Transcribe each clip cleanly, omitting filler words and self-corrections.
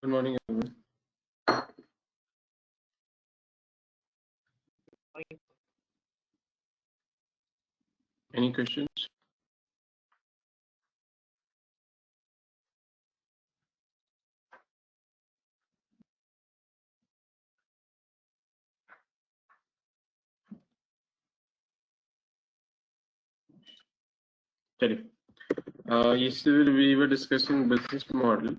Good morning, everyone. Any questions? Sorry. Yesterday we were discussing business model,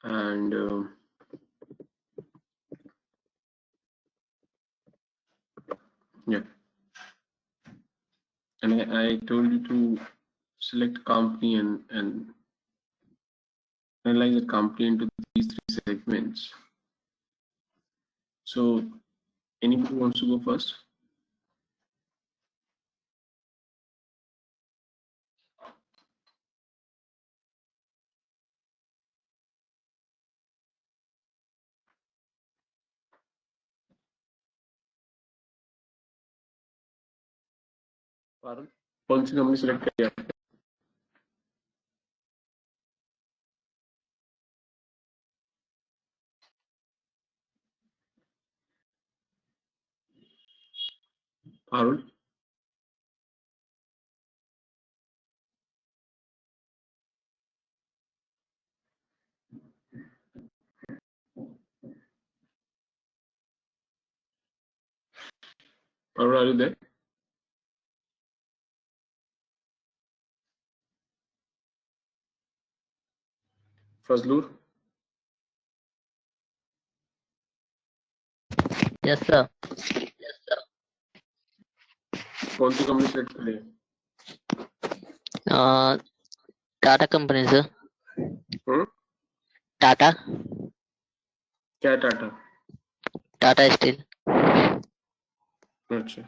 and yeah, and I told you to select company and analyze the company into these three segments. So, anybody wants to go first? Parul, कौन सी company select करी आपने? Parul, Parul, are you there? Fazlur, yes sir. कौन सी company select करी है? Tata company sir. Tata क्या Tata? Tata steel. अच्छा,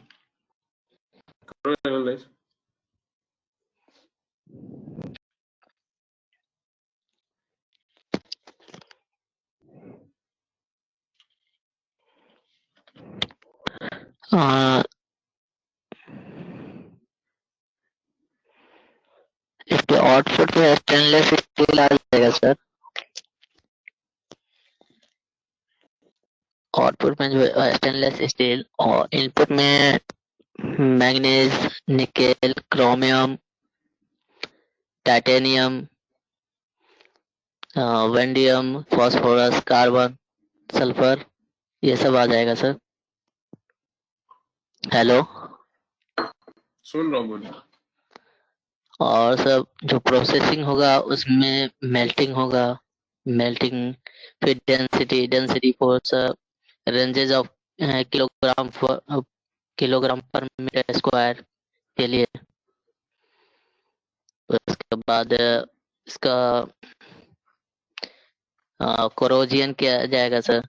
करो एनालाइज। इसके आउटपुट में स्टेनलेस स्टील आ जाएगा सर। आउटपुट में जो स्टेनलेस स्टील और इनपुट में manganese, nickel, chromium, titanium, vanadium, phosphorus, carbon, sulphur, ये सब आ जाएगा सर। हेलो, सुन रहा हूँ, बोलिए। और सब जो प्रोसेसिंग होगा उसमें मेल्टिंग होगा, मेल्टिंग, फिर density force, ranges of kilogram पर मीटर स्क्वायर के लिए। उसके बाद इसका कोरोजियन किया जाएगा सर।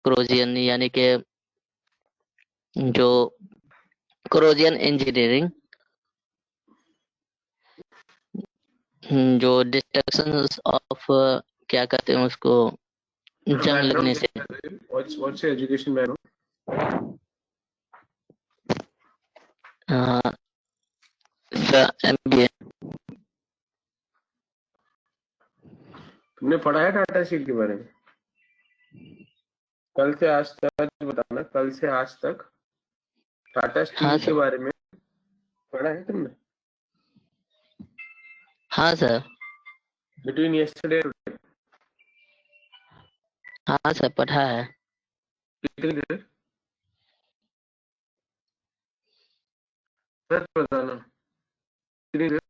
कोरोजियन यानी कि जो कोरोजियन इंजीनियरिंग, जो डिस्ट्रक्शन ऑफ क्या कहते हैं उसको, जंग लगने से। What's your education background? MBA। तुमने पढ़ा है टाटा स्टील के बारे में? कल से आज तक बताना, कल से आज तक टाटा स्टील हाँ के सर। बारे में पढ़ा है तुमने? हाँ सर। बिटवीन यस्टरडे और टुडे? हाँ सर, पढ़ा है। कितनी देर? सच बताना, कितनी देर?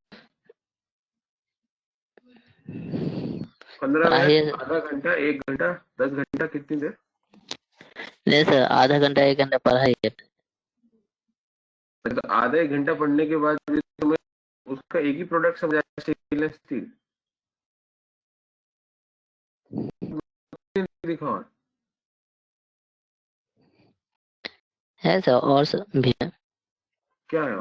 15 मिनट, आधा घंटा, 1 घंटा, 10 घंटा, कितनी देर? नहीं सर, आधा घंटा 1 घंटा पढ़ा है। मतलब आधा 1 घंटा पढ़ने के बाद भी तुम्हें उसका एक ही प्रोडक्ट समझ आया, स्टेनलेस स्टील दिखाओ। है सर, और सब भी है। क्या है?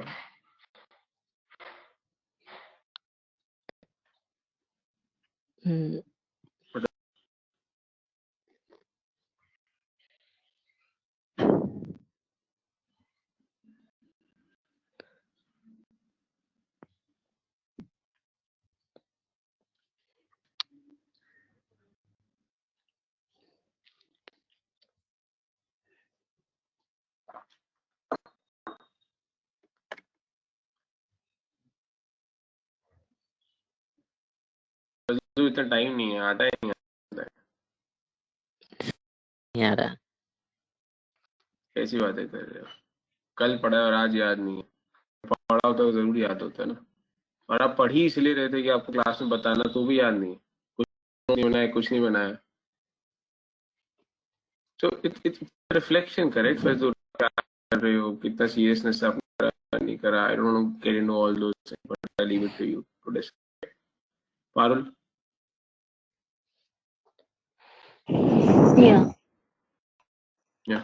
तो इतना टाइम नहीं है, आता है नहीं आता है। नहीं आ रहा। कैसी बातें कर रहे हो? कल पढ़ा है और आज याद नहीं है। पढ़ा होता तो जरूर याद होता है ना। और आप पढ़ ही इसलिए रहे थे कि आपको क्लास में बताना, तो भी याद नहीं है। कुछ नहीं बनाया, कुछ नहीं बनाया। So it's reflection, correct? फिर जो क्या कर रहे हो, कितना सीरियसनेस से आपने करा, नहीं करा, I don't know, get into all those things, but I leave it to you to discuss. Parul? Yeah, या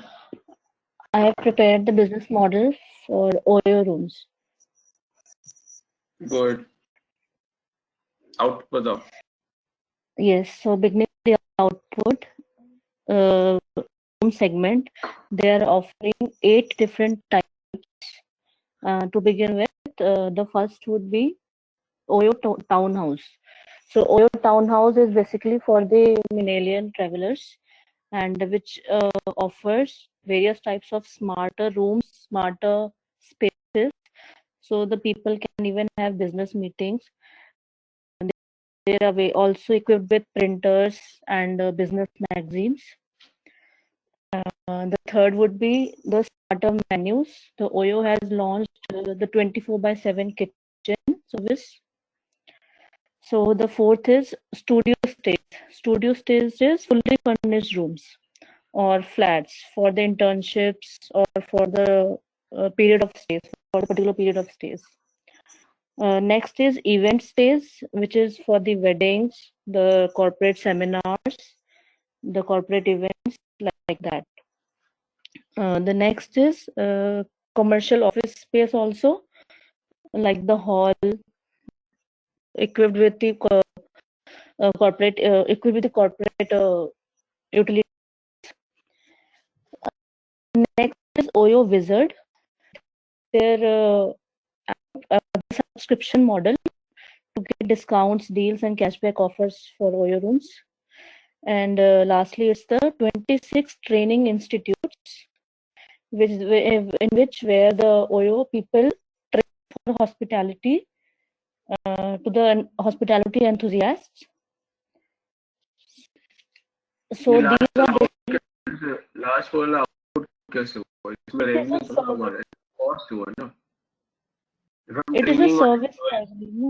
I have prepared the business model for Oyo rooms. Good, out बताओ। Yes, so beginning with the output room segment, they are offering 8 different types. To begin with, the first would be Oyo Townhouse. So Oyo Townhouse is basically for the millennial travelers, and which offers various types of smarter rooms, smarter spaces, so the people can even have business meetings. They are also equipped with printers and business magazines. The third would be the starter menus. The OYO has launched the 24/7 kitchen service. So the fourth is studio stays. Studio stays is fully furnished rooms or flats for the internships or for the period of stays, for the particular period of stays. Next is event stays, which is for the weddings, the corporate seminars, the corporate events, like that. The next is commercial office space also, like the hall, equipped with the corporate utility. Next is OYO Wizard, their subscription model to get discounts, deals, and cashback offers for OYO rooms. And lastly, it's the 26 training institutes, in which where the OYO people train for hospitality, to the hospitality enthusiasts. ये So these last are वाला basically, output, last वाला output कैसे हुआ? इसमें it is revenue a थोड़ा कम आ service. रहा है, cost हुआ ना। If I'm It is a training my service employees, primarily, no?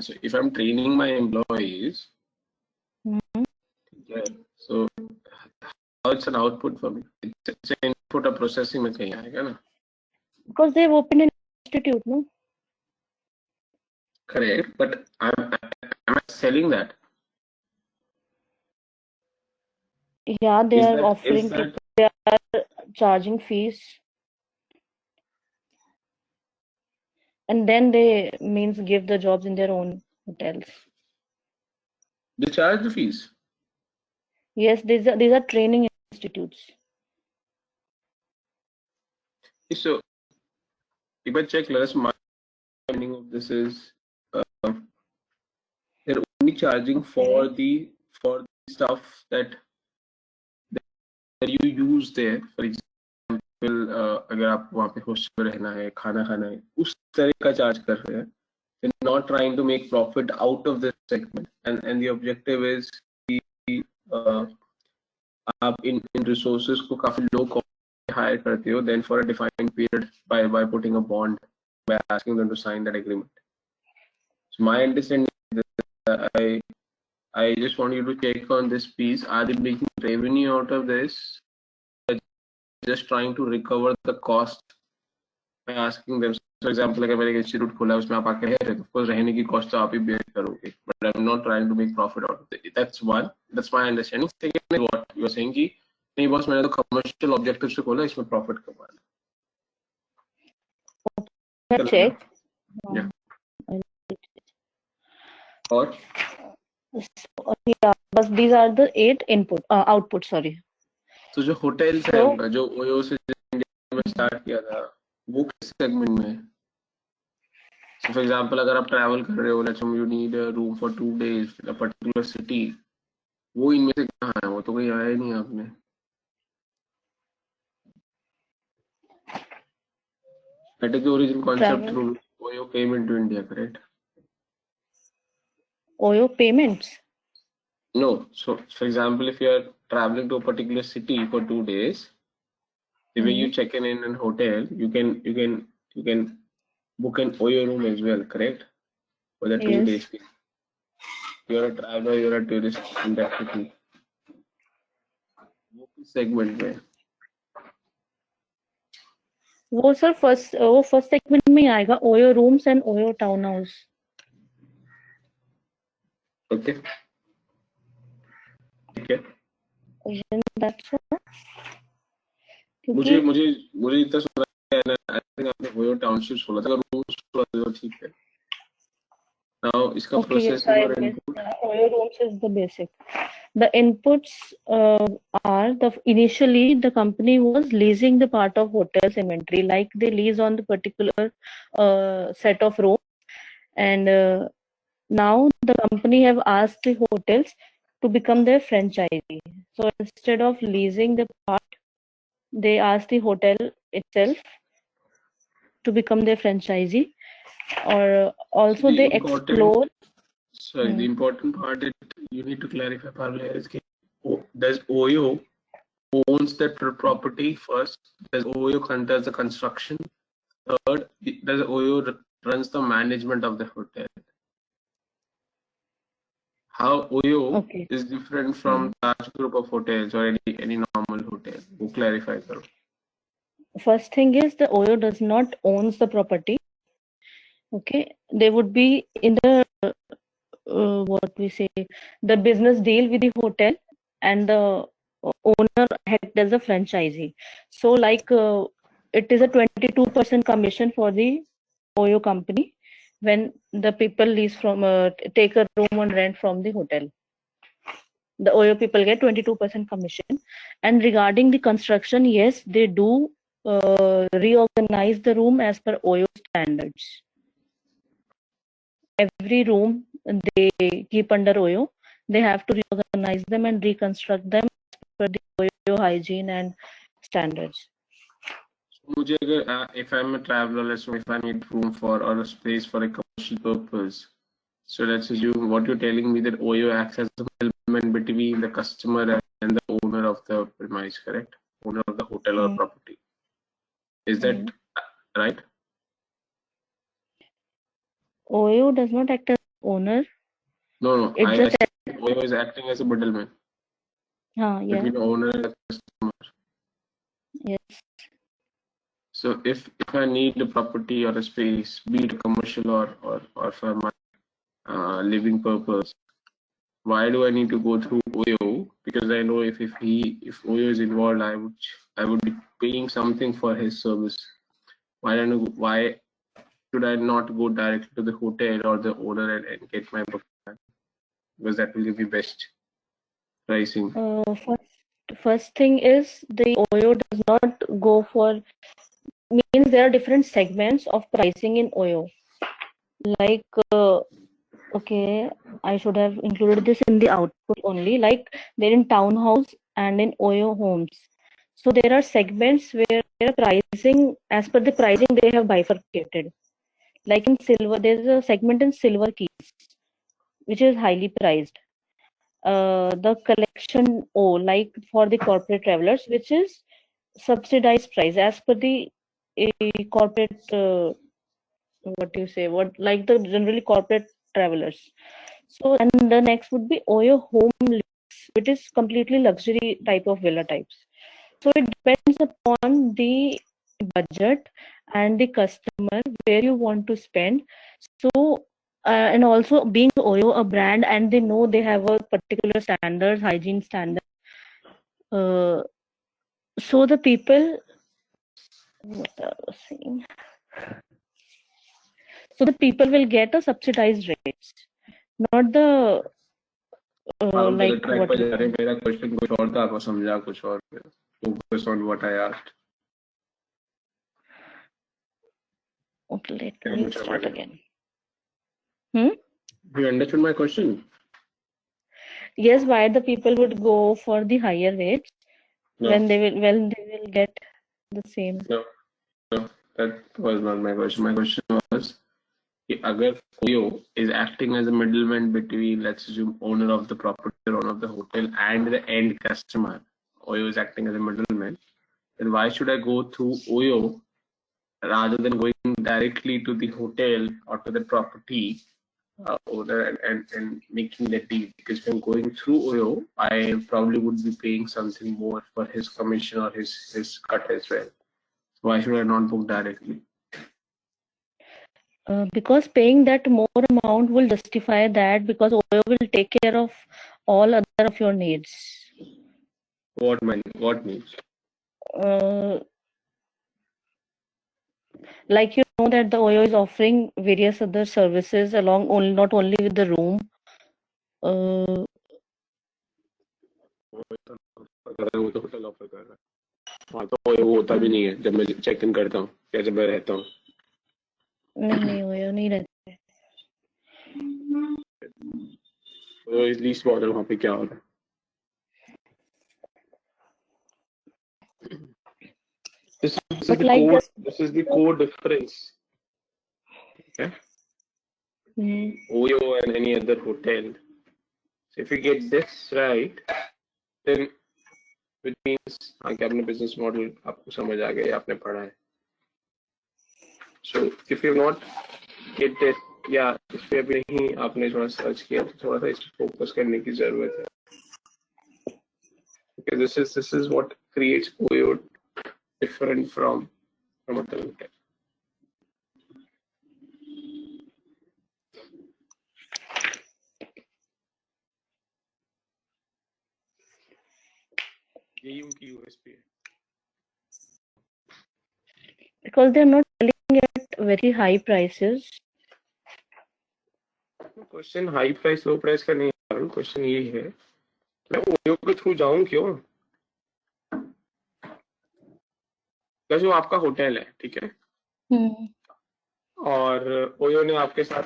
so if I'm training my employees, Mhm. yeah, so how it's an output for me? It's an input or processing में कहीं आएगा ना? Because they've opened an institute, no? Correct, but am I selling that? Yeah, they Is are that is offering that people, they are charging fees, and then they means give the jobs in their own hotels. they charge the fees? Yes, these are training institutes. So if I check, let us, my understanding of this is they're only charging Okay. for the stuff that you use there. For example, अगर आप वहाँ पे hostel में रहना है, खाना खाना है, उस तरह का चार्ज कर रहे हैं. They're not trying to make profit out of this segment, and the objective is uh, आप इन resources को काफी low cost hire करते हो, then for a defined period by putting a bond, by asking them to sign that agreement. So my understanding is that I just want you to check on this piece. Are they making revenue out of this? Just trying to recover the cost by asking them. For example, अगर मैंने एक institute खोला है, उसमें आप आके रह रहे हो, तो रहने की कॉस्ट तो आप ही बेयर करोगे. But I'm not trying to make profit out of it. That's one. That's my understanding. Second is what you are saying कि नहीं बॉस, मैंने तो कमर्शियल ऑब्जेक्टिव से खोला, इसमें प्रॉफिट कमाना है. Check. या I'll- और So, yeah, but these are the 8 output, sorry. तो जो होटल्स है So, उनका, जो ओयो से इंडिया में स्टार्ट किया था, वो किस सेगमेंट में है? So for example, अगर आप ट्रैवल कर रहे हो, let's say you need a room for 2 days in a particular city, वो इनमें से कहाँ है? वो तो कहीं आया ही नहीं आपने. That is the origin concept travel. through which Oyo came into India, correct? Oyo payments. No. So, for example, if you are traveling to a particular city for 2 days, the way you check in an hotel, you can book an Oyo room as well, correct? For the 2 days. Yes. You're a traveler, you're a tourist in that city. वो किस segment में? वो sir first segment में ही आएगा, OYO rooms and OYO town house. Okay. ठीक है. That's all. मुझे क्योंकि मुझे मुझे इतना सुना है ना, I think आपने ओयो टाउनशिप बोला था, अगर रूम्स बोला तो ठीक है. Now इसका okay, yes, processing I और missed input. Oyo rooms is the basic. The inputs are initially the company was leasing the part of hotels inventory, like they lease on the particular set of rooms, and now the company have asked the hotels to become their franchisee. So instead of leasing the part, they asked the hotel itself to become their franchisee, or also The they important, explore. sorry, the important part that you need to clarify, Pablo, is does Oyo owns that property first? Does Oyo does the construction? Third, does Oyo runs the management of the hotel? How Oyo Okay. is different from Taj group of hotels or any normal hotel? वो clarify करो. First thing is the Oyo does not owns the property. Okay, they would be in the what we say, the business deal with the hotel, and the owner act as a franchisee. So like it is a 22% commission for the Oyo company when the people lease from take a room on rent from the hotel. The Oyo people get 22% commission. And regarding the construction, yes, they do reorganize the room as per Oyo standards. Every room they keep under Oyo, they have to reorganize them and reconstruct them as per the Oyo hygiene and standards. मुझे अगर if I'm a traveler, so if I need room for or a space for a commercial purpose, so let's assume what you're telling me that Oyo acts as a middleman between the customer and the owner of the premise, correct? Owner of the hotel or property. Is that right? Oyo does not act as owner. No, It I just said Oyo is acting as a middleman yeah. between the owner and the customer. Yes. So if I need a property or a space, be it commercial or for my living purpose, why do I need to go through Oyo? Because I know if Oyo is involved, I would be paying something for his service. Why should I not go directly to the hotel or the owner and get my book? Because that will give me best pricing. First thing is the Oyo does not go for, means there are different segments of pricing in Oyo. Like okay, I should have included this in the output only. Like they're in townhouse and in Oyo homes. So there are segments where pricing, as per the pricing, they have bifurcated. Like in silver, there's a segment in silver keys, which is highly priced. The collection O, like for the corporate travelers, which is subsidized price as per the corporate what do you say, what like the generally corporate travelers. So and the next would be Oyo home lease, which is completely luxury type of villa types. So it depends upon the budget and the customer where you want to spend. So and also being Oyo a brand, and they know they have a particular standards, hygiene standard. So the people, what I was saying. So the people will get a subsidized rates, not the हम पहले like track what. पर जा रहे हैं. मेरा question कुछ और था, आपको समझा कुछ और. Focus on what I asked. Okay, let क्या me पूछा start मैंने? again. You understood my question? Yes, why the people would go for the higher rates when they will get the same. No, that was not my question. My question was, कि अगर OYO is acting as a middleman between, let's assume, owner of the property or owner of the hotel and the end customer, OYO is acting as a middleman, then why should I go through OYO rather than going directly to the hotel or to the property owner and making the deal? Because if I'm going through OYO, I probably would be paying something more for his commission or his cut as well. So why should I not book directly? Because paying that more amount will justify that, because OYO will take care of all other of your needs. What needs? Like you know that the OYO is offering various other services along only, not only with the room. वो तो hotel offer कर रहा है. हाँ तो वो होता भी नहीं है जब मैं चेक इन करता हूँ या जब मैं रहता हूँ. नहीं OYO नहीं रहता है. तो एटलीस्ट मॉडल वहाँ पे क्या हो रहा है? This is But the like core. This is the core difference. Okay. OYO and any other hotel. So if you get this right, then which means कि आपने business model आपको समझ आ गया, आपने पढ़ा है. So if you not get it, या इस पे अभी नहीं आपने थोड़ा सर्च किया तो थोड़ा सा इस पे फोकस करने की जरूरत है. Because this is what creates OYO different from hotel. यही उनकी USP है. because they're not selling at very high prices. Question high price low price का नहीं है. क्वेश्चन ये है मैं ओयो के थ्रू जाऊं क्यों? जो आपका होटल है, ठीक है, और ओयो ने आपके साथ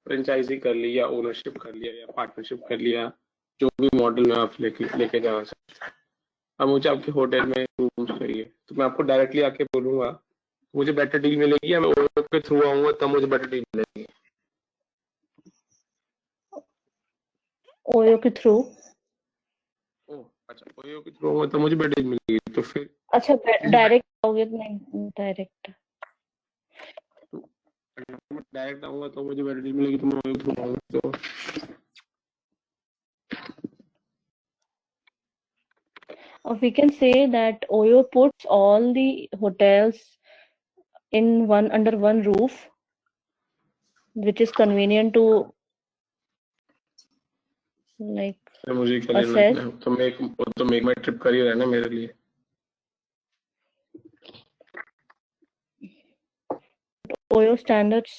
फ्रेंचाइजी कर ली या ओनरशिप कर लिया या पार्टनरशिप कर लिया, जो भी मॉडल में आप लेके जाना सकते हैं. अब मुझे आपके होटल में रूम्स चाहिए तो मैं आपको डायरेक्टली आके बोलूंगा मुझे बेटर डील मिलेगी या मैं ओयो के थ्रू आऊंगा तब मुझे बेटर डील मिलेगी? OYO के थ्रू. अच्छा, ओयो के थ्रू आऊंगा तब मुझे बेटर डील मिलेगी तो फिर अच्छा डायरेक्ट आओगे तो नहीं डायरेक्ट. डायरेक्ट आऊंगा तो मुझे बेटर डील मिलेगी तो मैं ओयो के थ्रू आऊंगा तो we can say that OYO puts all the hotels in under one roof, which is convenient to like मुझे क्या लेना assess. है तो मेक माई ट्रिप कर ही रहा है ना मेरे लिए. OYO standards.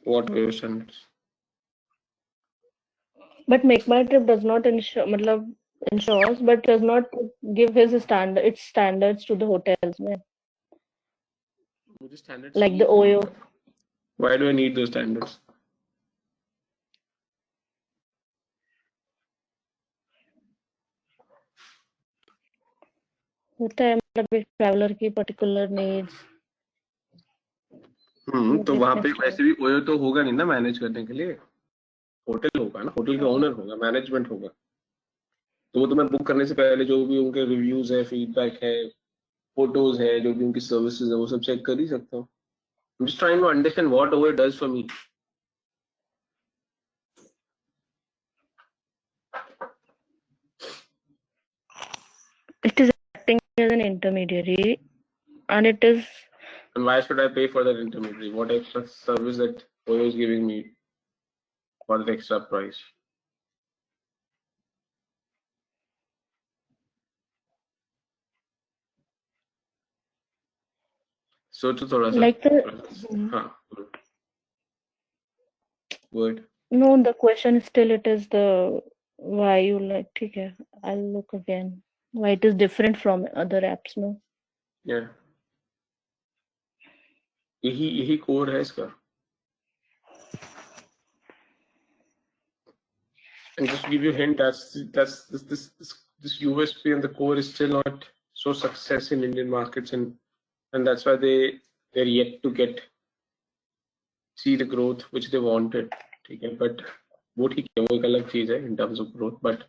What OYO standards? But Make My Trip does not ensures, but does not give its standards to the hotels, man. मुझे standards Like the चाहिए. OYO. Why do I need those standards? होता है मतलब एक traveller की particular needs. तो वहाँ पे वैसे भी ओयो तो होगा नहीं ना मैनेज करने के लिए. होटल होगा ना, होटल का ओनर होगा, मैनेजमेंट होगा. तो वो तो मैं बुक करने से पहले जो भी उनके रिव्यूज है, फीडबैक है, फोटोज है, जो भी उनकी सर्विसेज है, वो सब चेक कर ही सकता हूँ. I'm just trying to understand what OYO does for me. It is acting as an intermediary, and it is. And why should I pay for that intermediary? What extra service that OYO is giving me for that extra price? सोचो थोड़ा सा. Like the. हाँ. Word. No, the question is still it is the why you like. ठीक है, I'll look again. Why it is different from other apps, no? Yeah. यही code है इसका. And just to give you a hint, this USP and the core is still not so success in Indian markets, and that's why they they're yet to see the growth which they wanted. ठीक है, but वो ठीक है, वो एक अलग चीज है in terms of growth, but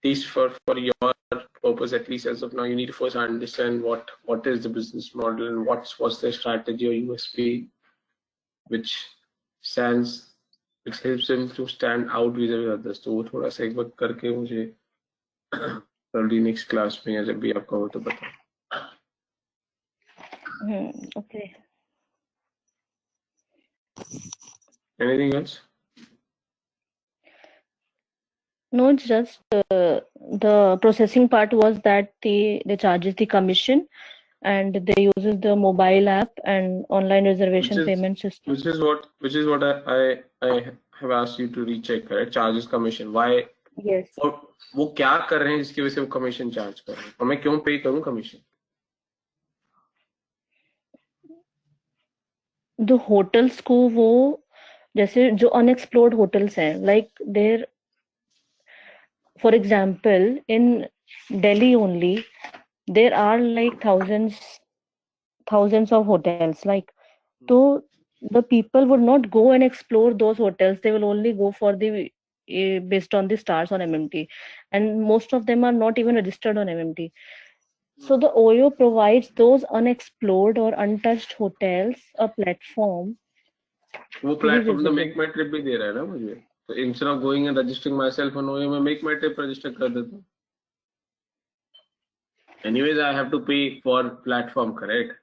these for your purpose, at least as of now, you need to first understand what is the business model and what's their strategy or USP, which helps them to stand out vis-a-vis others. तो वो थोड़ा सा एक बार करके मुझे probably next class में या जब भी आपका हो तो बताओ. Okay. Anything else? No, it's just the processing part was that they charges the commission, and they uses the mobile app and online reservation payment system. Which is what I have asked you to recheck, correct? Charges commission. Why? Yes. और वो क्या कर रहे हैं जिसकी वजह से वो कमीशन चार्ज कर रहे हैं, और मैं क्यों पे करूं कमीशन? The hotels को वो जैसे जो unexplored hotels हैं, like there, for example, in Delhi only, there are like thousands of hotels. Like, so the people would not go and explore those hotels. They will only go for the based on the stars on MMT, and most of them are not even registered on MMT. So the OYO provides those unexplored or untouched hotels a platform. वो platform तो make माई trip भी दे रहा है ना मुझे, तो instead of going and registering my self on OYO, मैं make माई trip register कर देता हूँ. Anyways, I have to pay for platform, correct?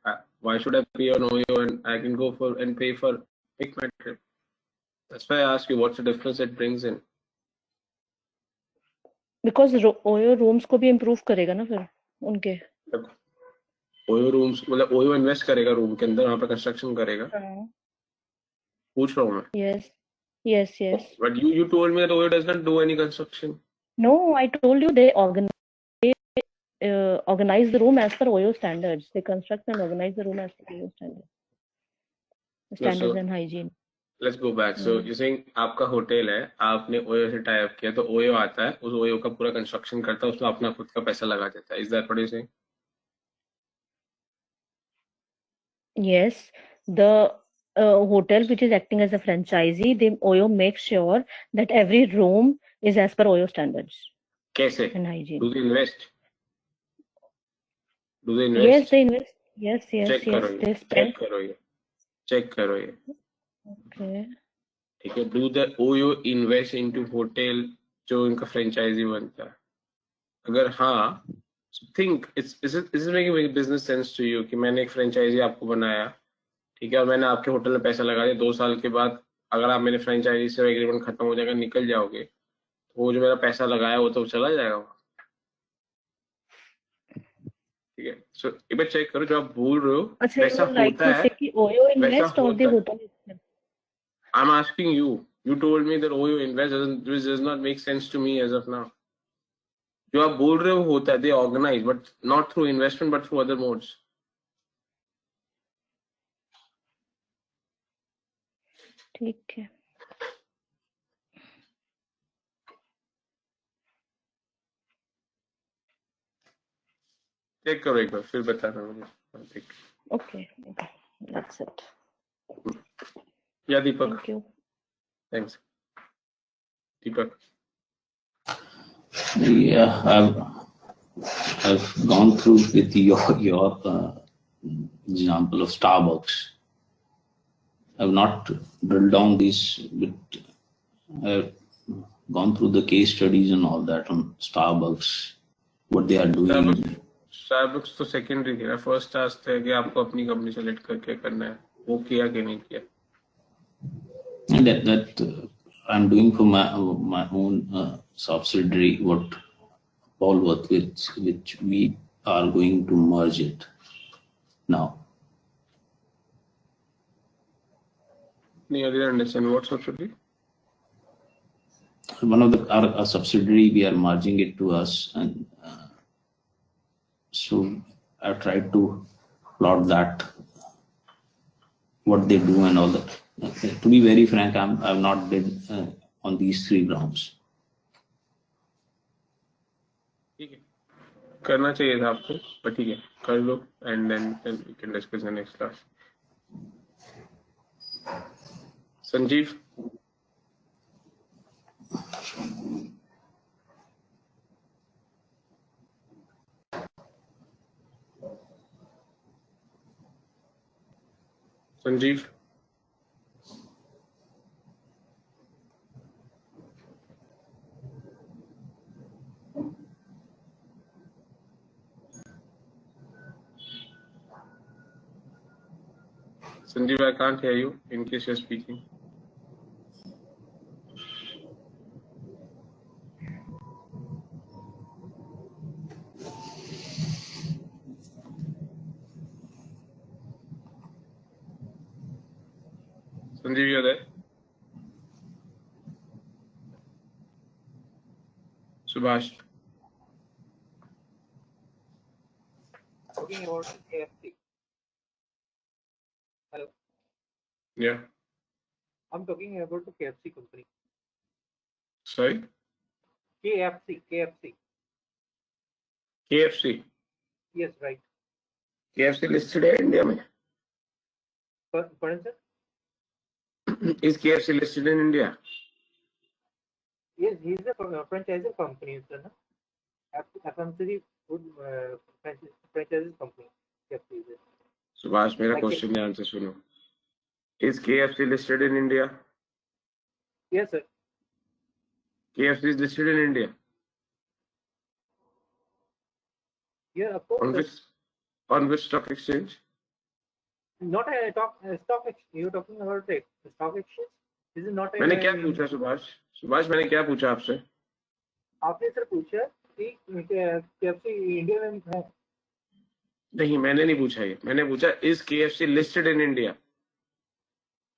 Why should I pay on OYO and I can go for and pay for make my trip? That's why I ask you, what's the difference it brings in? Because OYO rooms को भी improve करेगा ना फिर उनके. OYO rooms मतलब OYO invest करेगा room के अंदर, वहाँ पे कंस्ट्रक्शन करेगा. पूछ रहा हूँ मैं. Yes. But you told me that OYO does not do any construction. No, I told you they organize the room as per OYO standards. They construct and organize the room as per OYO standards and hygiene. Let's go back. So you're saying आपका hotel है, आपने OYO से tie up किया, तो OYO आता है, उस OYO का पूरा कंस्ट्रक्शन करता है, उसमें अपना खुद का पैसा लगा देता है. Is that what you're saying? Yes, the hotel which is acting as a franchisee, the OYO makes sure that every room is as per OYO standards. कैसे? And hygiene. Do they invest? Yes, they invest. Yes. Check करो ये. Okay. ठीक है. Do the OYO invest into hotel जो इनका franchise बनता है? अगर हाँ, think is it making business sense to you कि मैंने एक फ्रेंचाइजी आपको बनाया, ठीक है, और मैंने आपके होटल में पैसा लगा दिया, 2 साल के बाद अगर आप मेरे फ्रेंचाइजी से एग्रीमेंट खत्म हो जाएगा, निकल जाओगे, तो वो जो मेरा पैसा लगाया वो तो चला जाएगा. ठीक है. सो एक बार चेक करो, जो आप बोल रहे हो वैसा होता है, वैसा होता है. I'm asking you. You told me that OYO invest does not make sense to me as of now. जो आप बोल रहे हो होता है, they organize, but not through investment, but through other modes. ठीक है. चेक करो एक बार, फिर बताना मुझे. Okay, that's it. Yeah, Deepak. Thank you. Thanks. Deepak. Yeah, I've gone through with your example of Starbucks. I've not drilled down this, but I've gone through the case studies and all that on Starbucks, what they are doing. Starbucks तो secondary है, first task है कि आपको अपनी company select करके करना है, वो किया कि नहीं किया. And that I'm doing for my own subsidiary, what Paulworth, which we are going to merge it now. No, I didn't understand. What subsidiary? One of our subsidiary, we are merging it to us, and so I've tried to plot that, what they do and all that. To be very frank, I've not been on these 3 grounds. ठीक है. करना चाहिए था आपको, पर ठीक है, कर लो and then we can discuss in next class. Sanjeev. Sanjeev. Sanjeev, I can't hear you in case you're speaking. Sanjeev, you're there? Subhash. Talking about KFC. Hello. Yeah. I'm talking about the KFC company. Sorry? KFC. KFC. Yes, right. KFC listed है India में. Pardon, sir? Is KFC listed in India? Yes, he's a franchising company, sir. FMCG food franchise company. KFC is. Subhash, मेरा Like question ध्यान से सुनो. Is KFC listed in India? Yes, sir. KFC is listed in India. Yeah, of course. On which stock exchange? Not a stock exchange. You're talking about a stock exchange? This is not a. मैंने क्या पूछा सुभाष? सुभाष मैंने क्या पूछा आपसे? आपने sir पूछा कि KFC इंडिया में है. नहीं, मैंने नहीं पूछा ये. मैंने पूछा is KFC listed in India?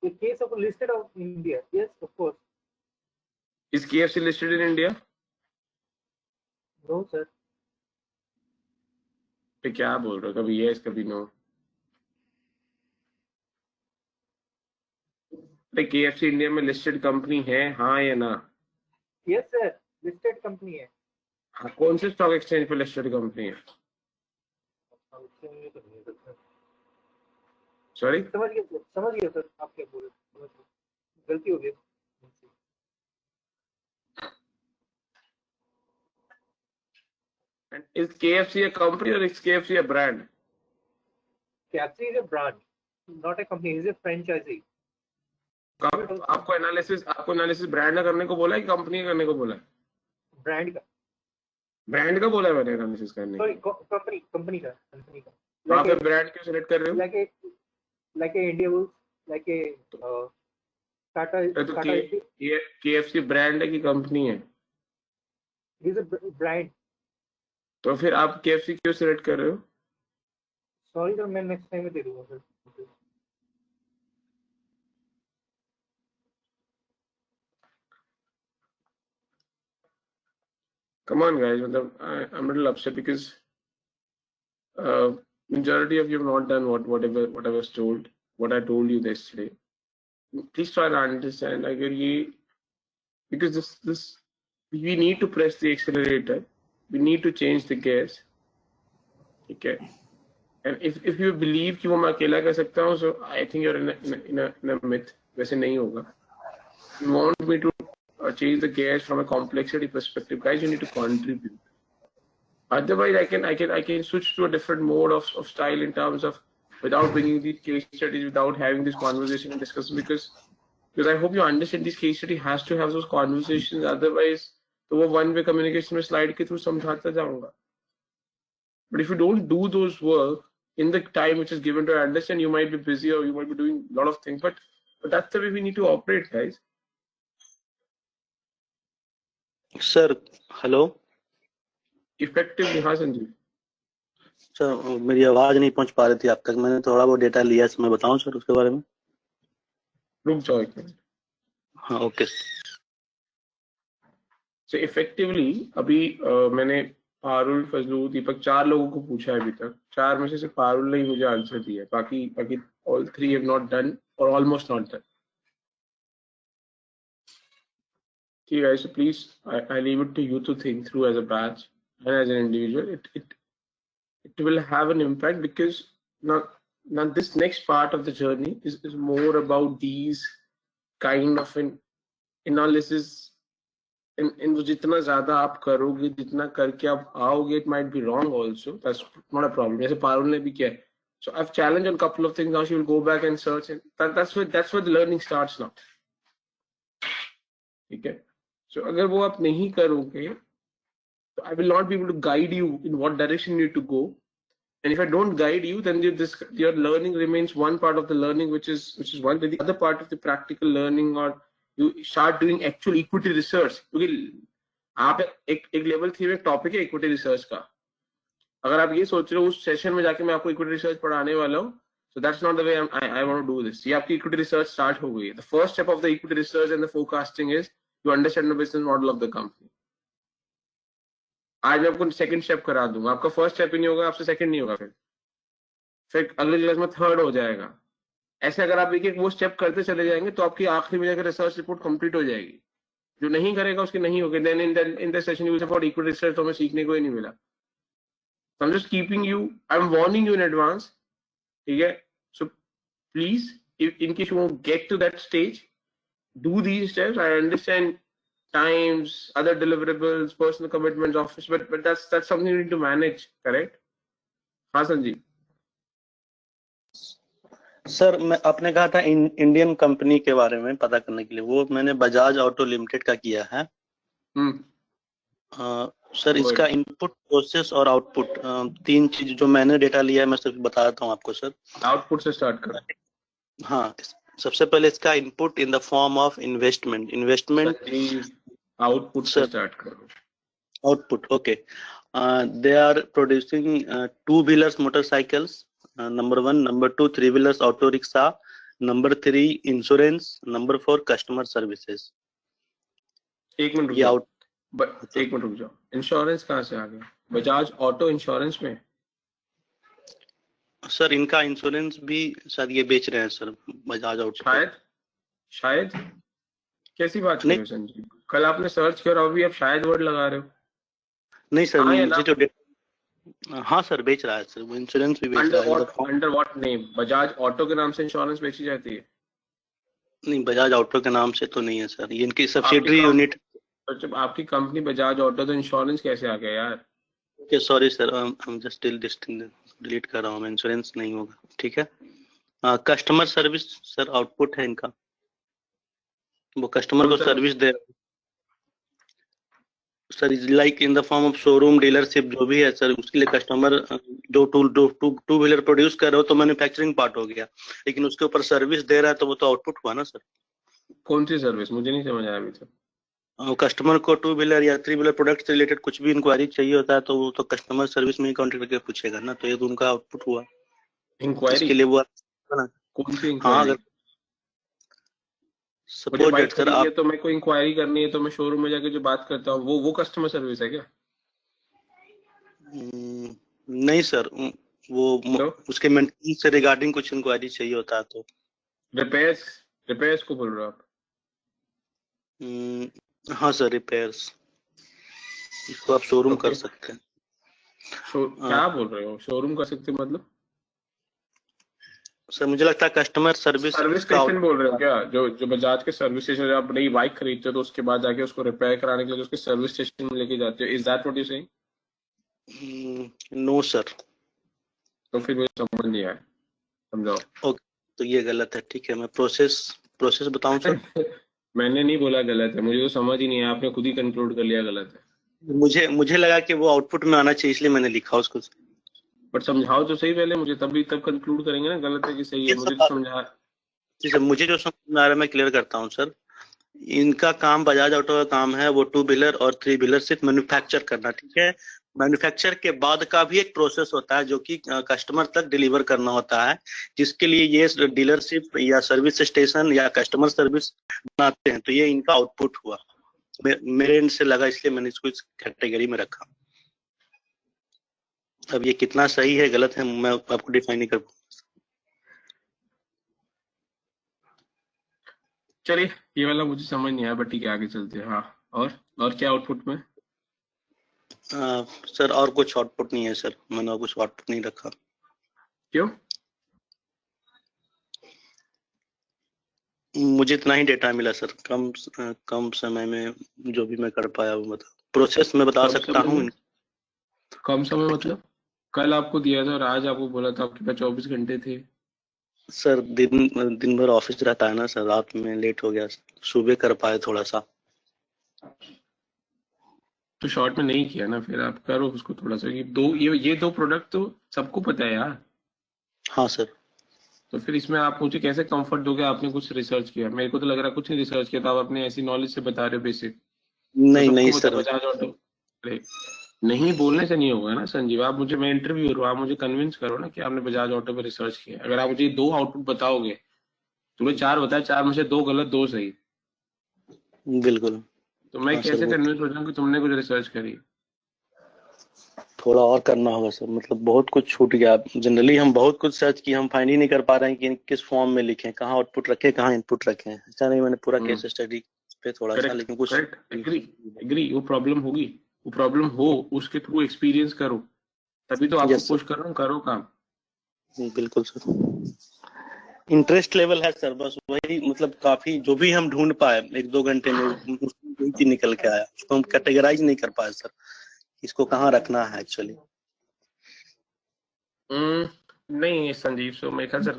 The case of listed of India. Yes, of course. Is KFC listed in India? No, sir. पे क्या बोल रहे हो? कभी yes, कभी no. KFC इंडिया में लिस्टेड कंपनी है, हाँ या ना? Yes, sir. Listed company है. हाँ, कौन से स्टॉक एक्सचेंज पे लिस्टेड कंपनी है? सॉरी? समझ गया सर, आप क्या बोल रहे हैं. गलती हो गई. And is KFC a company or is KFC a brand? KFC is a brand, not a company. It is a franchisee. आपको एनालिसिस ब्रांड का करने को बोला है कि कंपनी करने को बोला है? ब्रांड का बोला है मैंने एनालिसिस करने. सॉरी, कंपनी का. वहाँ पे ब्रांड क्यों सिलेक्ट कर रहे हो? like a India Bulls, like a Tata. ये KFC ब्रांड है कि कंपनी है? It is a brand. तो फिर आप KFC क्यों सिलेक्ट कर रहे हो? सॉरी सर, मैं नेक्स्ट टाइम में दे दूंगा sir. Come on guys, I'm a little upset because majority of you have not done whatever I was told, what I told you yesterday. Please try to understand. Because this we need to press the accelerator. We need to change the gears. Okay. And if you believe कि वो मैं अकेला कर सकता हूँ, so I think you're in a myth. वैसे नहीं होगा. You want me to change the gears from a complexity perspective, guys? You need to contribute. Otherwise, I can switch to a different mode of style in terms of without bringing these case studies, without having this conversation and discussion, because I hope you understand this case study has to have those conversations. Otherwise, तो वो one way communication में slide के through समझाता जाऊंगा. But if you don't do those work in the time which is given to understand, you might be busy or you might be doing a lot of things. But that's the way we need to operate, guys. Sir hello. Effectively, हाँ Sanjeev. Sir मेरी आवाज नहीं पहुंच पा रही थी आप तक. मैंने थोड़ा बहुत डेटा लिया, मैं बताऊं सर उसके बारे में? रुक जाओ एक मिनट. हाँ ओके. So effectively अभी मैंने पारुल, फजलू, दीपक 4 लोगों को पूछा है अभी तक. 4 में से सिर्फ पारुल ने ही मुझे आंसर दिया है. बाकी all 3 have not done or almost not done. Okay guys, so please I leave it to you to think through as a batch and as an individual, it will have an impact, because now this next part of the journey is more about these kind of an analysis. इन वो जितना ज्यादा आप करोगे, जितना करके आप आओगे, it might be wrong also, that's not a problem. जैसे पारुल ने भी किया है. So I've challenged on a couple of things. Now she will go back and search, and that's where the learning starts now. ठीक है. So अगर वो आप नहीं करोगे, so I will not be able to guide you in what direction you need to go. And if I don't guide you, then your learning remains one part of the learning, which is one. But the other part of the practical learning, or you start doing actual equity research. क्योंकि आप एक level 3 में topic है equity research का. अगर आप ये सोच रहे हो उस सेशन में जाके मैं आपको इक्विटी रिसर्च पढ़ाने वाला हूँ, so that's not the way I want to do this. ये आपकी इक्विटी रिसर्च स्टार्ट हो गई है. The first step of the equity research and the forecasting is to understand the business model of the company. आज मैं आपको second step करा दूंगा. आपका फर्स्ट स्टेप ही नहीं होगा, आपसे सेकंड नहीं होगा, फिर अगले क्लास में थर्ड हो जाएगा. ऐसे अगर आप एक एक वो स्टेप करते चले जाएंगे तो आपकी आखिरी में जाकर रिसर्च रिपोर्ट कंप्लीट हो जाएगी. जो नहीं करेगा उसकी नहीं होगी. Then in the session you will say for equity research तो हमें सीखने को ही नहीं मिला. So I'm just keeping you, I'm warning you in advance. ठीक है. So please, if in case you won't get to that stage, do these steps. I understand times, other deliverables, personal commitments, office, but that's something you need to manage, correct? हाँ Sanjeev. Sir मैं आपने कहा था Indian company के बारे में पता करने के लिए, वो मैंने बजाज ऑटो लिमिटेड का किया है. सर इसका इनपुट, प्रोसेस और आउटपुट, तीन चीज जो मैंने डेटा लिया है मैं सिर्फ बता देता हूँ आपको सर. आउटपुट से स्टार्ट करो. हाँ, सबसे पहले इसका input in the form of investment. Output से स्टार्ट करो. Output, okay. They are producing two wheelers motorcycles, number 1. Number 2 3 wheelers auto rickshaw. Number 3 insurance. Number 4 customer services. एक मिनट रुक जाओ. इंश्योरेंस कहाँ से आ गया? बजाज ऑटो इंश्योरेंस में? सर इनका इंश्योरेंस भी शायद ये बेच रहे हैं सर, बजाज ऑटो. शायद कैसी बात कर रहे हो संजीव? कल आपने सर्च किया और अभी आप शायद वर्ड लगा रहे हो. नहीं सर, मुझे जो हाँ सर बेच रहा है सर, वो इंश्योरेंस भी बेच रहा है. Under what name? Bajaj auto के नाम से इंश्योरेंस बेची जाती है? नहीं, बजाज ऑटो के नाम से तो नहीं है सर, ये इनकी सब्सिडरी यूनिट. जब आपकी कंपनी बजाज ऑटो, तो इंश्योरेंस कैसे आ गया यार? ओके सॉरी सर, हम जस्ट डिलीट कर रहा हूँ मैं. इंश्योरेंस नहीं होगा, ठीक है. कस्टमर सर्विस सर आउटपुट है इनका. वो कस्टमर को service they sir, is like in the form of showroom, dealership, जो भी है सर. उसके लिए कस्टमर जो टू व्हीलर प्रोड्यूस कर रहे हो तो मैन्युफैक्चरिंग पार्ट हो गया, लेकिन उसके ऊपर सर्विस दे रहा है तो वो तो आउटपुट हुआ ना सर. कौन सी सर्विस? मुझे नहीं समझ आया अभी तक. कस्टमर को टू व्हीलर या थ्री व्हीलर प्रोडक्ट से रिलेटेड कुछ भी इंक्वायरी चाहिए होता है तो वो तो कस्टमर सर्विस में ही कॉन्टेक्ट करके पूछेगा ना, तो ये तो उनका आउटपुट हुआ. इंक्वायरी इसके लिए वो कौन सी? हाँ, अगर सपोज दैट सर आप, तो मैं कोई इंक्वायरी करनी है तो मैं शोरूम में जाके जो बात करता हूँ वो कस्टमर सर्विस है क्या? नहीं सर, वो उसके मेंटेनेंस से रिगार्डिंग कुछ इंक्वायरी चाहिए होता है तो. रिपेयर्स को बोल रहे हो आप? हाँ सर, रिपेयर्स, इसको आप शोरूम कर सकते हैं. क्या बोल रहे हो? शोरूम कर सकते मतलब? सर मुझे लगता है कस्टमर सर्विस स्टेशन बोल रहे हो क्या? जो बजाज के सर्विस स्टेशन, आप नई बाइक खरीदते हो तो उसके बाद जाके उसको रिपेयर कराने के लिए उसके सर्विस स्टेशन में लेके जाते हो. Is that what you saying? No sir. तो फिर मुझे समझ नहीं आया, समझाओ. ओके, तो ये गलत है, ठीक है. मैं प्रोसेस बताऊं सर? मैंने नहीं बोला गलत है, मुझे तो समझ ही नहीं है, आपने खुद ही कंक्लूड कर लिया गलत है. मुझे लगा कि वो आउटपुट में आना चाहिए, इसलिए मैंने लिखा उसको. बट समझाओ तो सही पहले मुझे, तब कंक्लूड करेंगे ना गलत है कि सही है. मुझे तो समझा. जी सर, मुझे जो समझ में आ रहा है मैं क्लियर करता हूँ सर. इनका काम, बजाज ऑटो का काम है वो टू व्हीलर और थ्री व्हीलर सिर्फ मैन्युफैक्चर करना, ठीक है. मैन्युफैक्चर के बाद का भी एक प्रोसेस होता है जो कि कस्टमर तक डिलीवर करना होता है, जिसके लिए ये डीलरशिप या सर्विस स्टेशन या कस्टमर सर्विस बनाते हैं. तो ये इनका आउटपुट हुआ, मेरे एंड से लगा, इसलिए मैंने इसको इस कैटेगरी में रखा. अब ये कितना सही है गलत है मैं आपको डिफाइन नहीं कर पाऊंगा. चलिए, ये वाला मुझे समझ नहीं आया, बट ठीक है, आगे चलते हैं. हाँ, और क्या आउटपुट में? सर और कुछ आउटपुट नहीं है सर, मैंने और कुछ आउटपुट नहीं रखा। क्यों? मुझे इतना ही डेटा मिला सर, कम समय में जो भी मैं कर पाया वो मतलब प्रोसेस में बता कम सकता समय हूँ। में? कम समय मतलब कल आपको दिया था और आज आपको बोला था आपके पास 24 घंटे थे। सर दिन भर ऑफिस रहता है ना सर, रात में लेट हो गया, सुबह कर पाए थोड़ा सा। तो शॉर्ट में नहीं किया ना, फिर आप करो उसको थोड़ा सा। ये दो प्रोडक्ट तो सबको पता है यार। हाँ सर। तो फिर इसमें आप मुझे कैसे कंफर्ट दोगे आपने कुछ रिसर्च किया? मेरे को तो लग रहा है कुछ नहीं रिसर्च किया, तो आप अपने ऐसी नॉलेज से बता रहे हो बेसिक। तो नहीं नहीं सबको पता है सर। बजाज ऑटो। अरे नहीं, बोलने से नहीं होगा ना संजीव। आप मुझे, मैं इंटरव्यूअर हूँ, आप मुझे कन्विंस करो ना कि आपने बजाज ऑटो पे रिसर्च किया। अगर आप मुझे 2 आउटपुट बताओगे, तुमने 4 बताया, 4 में से 2 गलत 2 सही, बिल्कुल। तो मैं हाँ सर, कैसे वो कन्विंस हो जाऊँ कि तुमने कुछ रिसर्च करी? थोड़ा और करना होगा सर, मतलब बहुत कुछ छूट गया। जनरली हम बहुत कुछ सर्च किए, हम फाइंड ही नहीं कर पा रहे हैं कि किस फॉर्म में लिखें, कहाँ आउटपुट रखें, कहाँ इनपुट रखें। अच्छा नहीं, मैंने पूरा केस स्टडी पे थोड़ा सा, करेक्ट लेकिन कुछ करेक्ट, एग्री एग्री। वो प्रॉब्लम होगी, वो प्रॉब्लम हो, उसके थ्रू एक्सपीरियंस करो, तभी तो आपको यस पुश कर रहा हूँ, करो काम। सर, बिल्कुल सर। इंटरेस्ट लेवल है सर, बस वही, मतलब काफी जो भी हम ढूंढ पाए 1-2 घंटे में, उसमें वही चीज निकल के आया। उसको हम कैटेगराइज नहीं कर पाए सर, इसको कहाँ रखना है एक्चुअली। नहीं संजीव, सो मेरे ख्याल से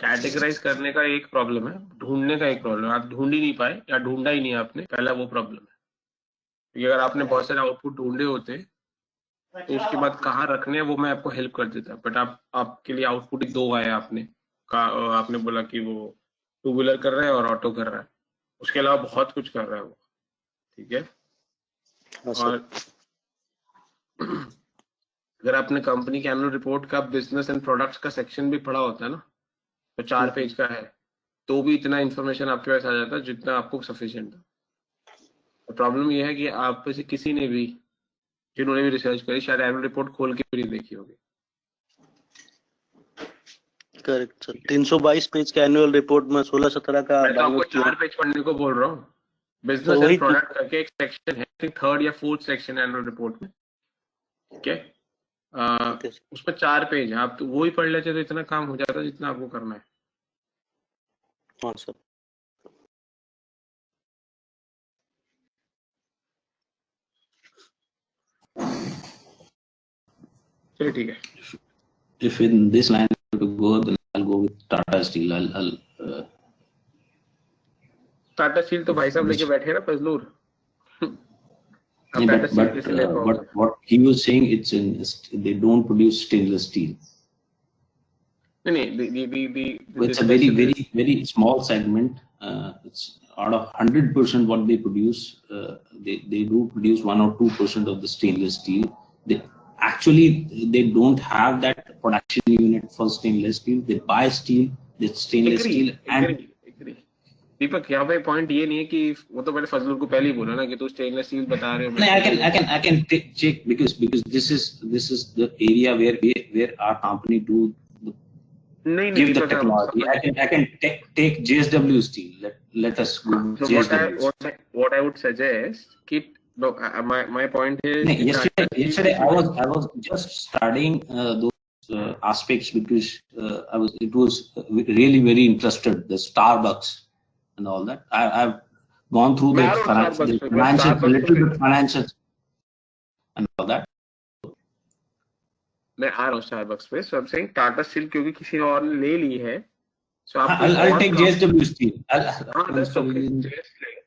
कैटेगराइज करने का एक प्रॉब्लम है, ढूंढने का एक प्रॉब्लम है। आप ढूंढ ही नहीं पाए या ढूंढा ही नहीं आपने, पहला वो प्रॉब्लम है। क्योंकि अगर आपने बहुत सारे आउटपुट ढूंढे होते तो उसके बाद कहाँ रखने हैं वो मैं आपको हेल्प कर देता। बट आपके लिए आउटपुट 2 आए आपने आपने बोला कि वो 2 व्हीलर कर रहा है और ऑटो कर रहा है, उसके अलावा बहुत कुछ कर रहा है वो। ठीक है। हाँ सर। और अगर आपने कंपनी के एनुअल रिपोर्ट का बिजनेस एंड प्रोडक्ट्स का सेक्शन भी पढ़ा होता है ना, तो 4 पेज का है, तो भी इतना इन्फॉर्मेशन आपके पास आ जाता है जितना आपको सफिशिएंट था। प्रॉब्लम ये है कि आप में से किसी ने भी, जिन्होंने भी रिसर्च करी, शायद एनुअल रिपोर्ट खोल के भी नहीं देखी होगी। करेक्ट सर, 322 पेज का एनुअल रिपोर्ट में 16-17 का मैं तो आपको डाउनलोड किया। 4 पेज पढ़ने को बोल रहा हूँ। सर बिजनेस एंड वही प्रोडक्ट करके एक सेक्शन है, थर्ड या फोर्थ सेक्शन एनुअल रिपोर्ट में। ठीक है। ठीक है सर। उसमें 4 पेज है, आप तो वो ही पढ़ लेते तो इतना काम हो जाता जितना आपको करना है। हाँ सर। चलिए ठीक है। If in this line to go, then I'll go with Tata Steel. Tata steel तो भाई साहब लेके बैठे ना फजलूर। आप टाटा but स्टील but कैसे ले पाओगे? but what he was saying, they don't produce stainless steel. नहीं, the It's a very discussion is, very small segment. It's out of 100% what they produce, they do produce 1 or 2% of the stainless steel. They don't have that production unit for stainless steel. They buy steel, the stainless agree steel, agree and agree. Deepak, यहाँ पे point ये नहीं है कि वो तो मैंने फजलूर को पहले ही बोला ना कि तू स्टेनलेस स्टील बता रहे हो no, मेरे को। I can check because this is the area where our company do नहीं give the दीपक साहब technology. समझ। I can take JSW steel. Let us go with So JSW steel. what I would suggest, keep no, my point is No, कि Tata steel yesterday किसी ने, I was just studying those aspects because it was really very interested, the Starbucks and all that. I've gone through मैं आ रहा हूँ the Starbucks पे, मैं financial, Starbucks little पे, bit financial and all that. मैं आ रहा हूँ स्टारबक्स पे। So I am saying Tata steel क्योंकि किसी और ने ले ली है, सो आपको एक I'll और take प्रॉब्लम। JSW steel. हाँ दैट्स ओके, जेस ले।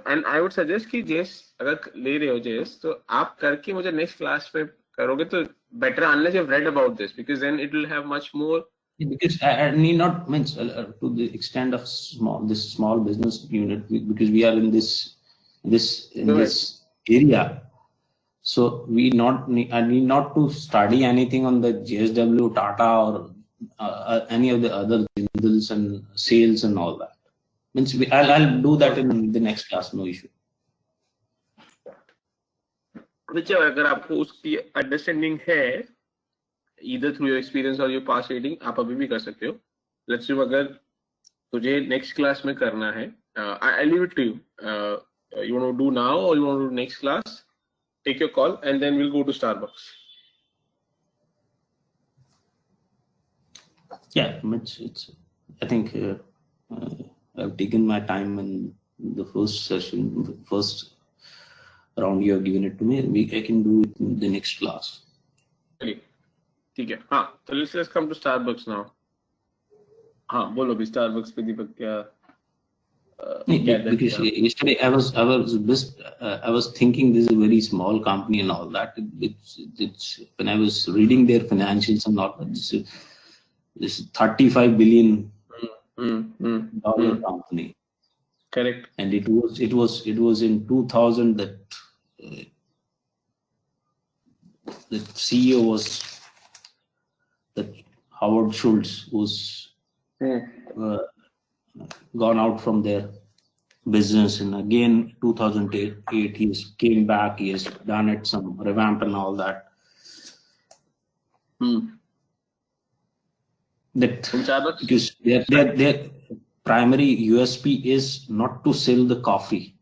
एंड आई वुड सजेस्ट कि जेस अगर ले रहे हो जेस, तो आप करके मुझे नेक्स्ट क्लास पे करोगे तो better, unless you have read about this, because then it will have much more. Because I need not means to the extent of this small business unit, because we are in this area. So I need not to study anything on the JSW, Tata, or any of the other jingles and sales and all that. Means I'll do that in the next class, no issue. अगर आपको उसकी understanding है, either through your experience or your past reading, आप अभी भी कर सकते हो। लेट्स से अगर तुझे नेक्स्ट क्लास में करना है, I leave it to you, you want to do now or you want to do next class? Take your call, and then we'll go to Starbucks. Yeah, it's I think I've taken my time in the first session, the first round you have given it to me. I can do it in the next class. Okay. ठीक है. हाँ, so let's come to Starbucks now. हाँ, बोलो भी Starbucks पे दीपक क्या because yesterday I was thinking this is a very small company and all that. It's when I was reading their financials and all that, this is $35 billion company. Correct. And it was in 2000 that the CEO was that Howard Schultz was gone out from their business, and again 2008 he came back. He has done it, some revamp and all that. That because their primary USP is not to sell the coffee,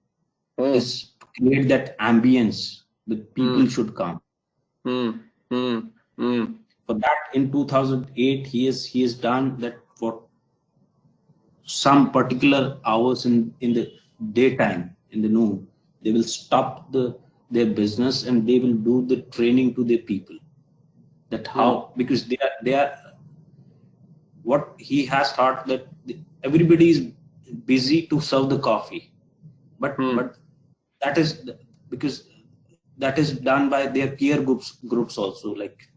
is to create that ambience that people should come. For that, in 2008 he has done that. For some particular hours in the daytime, in the noon, they will stop their business and they will do the training to their people. That how, because they are what he has taught, that everybody is busy to serve the coffee, but that is because that is done by their peer groups also, like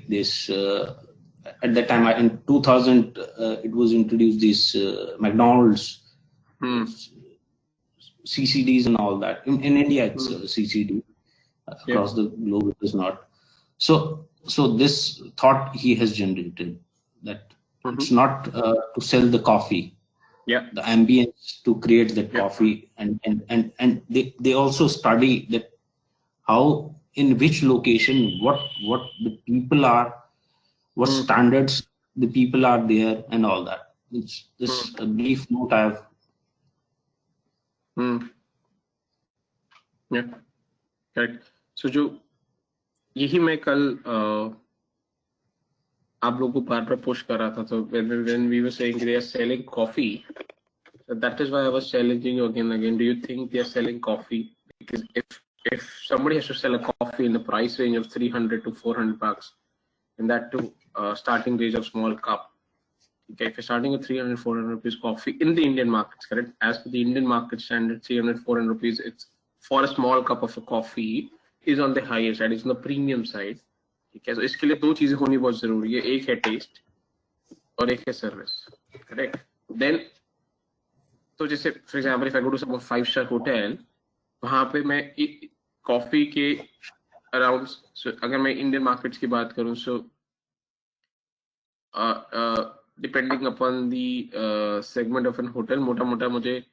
this. At that time, in 2000, it was introduced this McDonald's CCDs and all that. In India, it's CCD. Across the globe, it is not. So this thought he has generated, that it's not to sell the coffee. The ambience to create that coffee, and they also study that how, in which location, what the people are, what standards the people are there, and all that. It's this a brief note I have. Yeah, correct. So जो यही मैं कल आप लोगों को बार बार push कर रहा था, तो when we were saying they are selling coffee, so that is why I was challenging you again and again. Do you think they are selling coffee? Because if somebody has to sell a coffee in the price range of $300 to $400, and that too starting range of small cup. Okay, if you're starting with 300, 400 rupees coffee in the Indian markets, correct? As per the Indian market standard, 300, 400 rupees, it's for a small cup of a coffee is on the higher side, it's on the premium side. Okay, so इसके लिए दो चीजें होनी बहुत जरूरी है, एक है टेस्ट और एक है सर्विस, करेक्ट? देन तो जैसे for example if I go to some 5-star hotel, वहां पे मैं कॉफी के अराउंड, अगर मैं इंडियन मार्केट्स की बात करूं, so depending upon the segment of an hotel, मोटा मोटा मुझे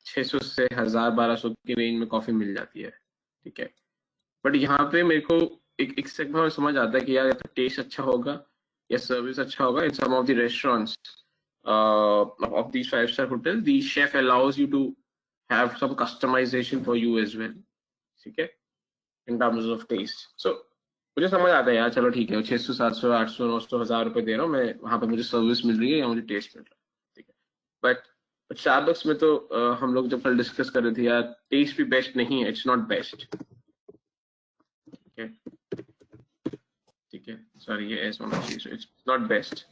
600 से 1000-1200 की रेंज में कॉफी मिल जाती है, ठीक है? बट यहाँ पे मेरे को एक सेगमेंट में समझ आता है कि यार या तो टेस्ट अच्छा होगा या सर्विस अच्छा होगा. In some of the restaurants of these 5-star hotels, the chef allows you to have some customization for you as well, ठीक है, in terms of taste. So मुझे समझ आता है यार, चलो ठीक है, 600, 700, 800, 900, 1000 रुपए दे रहा हूँ मैं, वहां पे मुझे सर्विस मिल रही है या मुझे टेस्ट मिल रहा है, ठीक है. बट स्टारबक्स में तो हम लोग जब कल डिस्कस कर रहे थे यार, टेस्ट भी बेस्ट नहीं है, इट्स नॉट बेस्ट, ठीक है, सॉरी ये एस होना चाहिए, इट्स नॉट बेस्ट.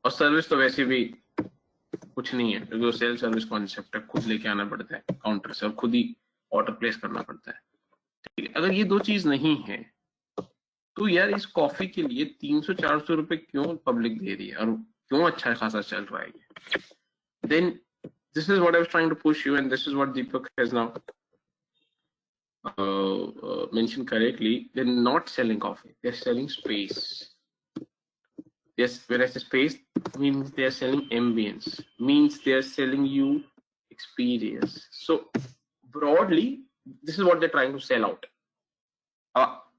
और सर्विस तो वैसे भी कुछ नहीं है, क्योंकि वो सेल्फ सर्विस कॉन्सेप्ट है, खुद लेके आना पड़ता है काउंटर से और खुद ही ऑर्डर प्लेस करना पड़ता है, ठीक है. अगर ये दो चीज नहीं है तो यार इस कॉफी के लिए 300-400 रुपए क्यों पब्लिक दे रही है और क्यों अच्छा खासा चल रहा है? Then this is what I was trying to push you, and this is what Deepak has now mentioned correctly. They're not selling coffee, they're selling space. Yes, whereas the space means they are selling ambience, means they are selling you experience. So broadly this is what they're trying to sell out.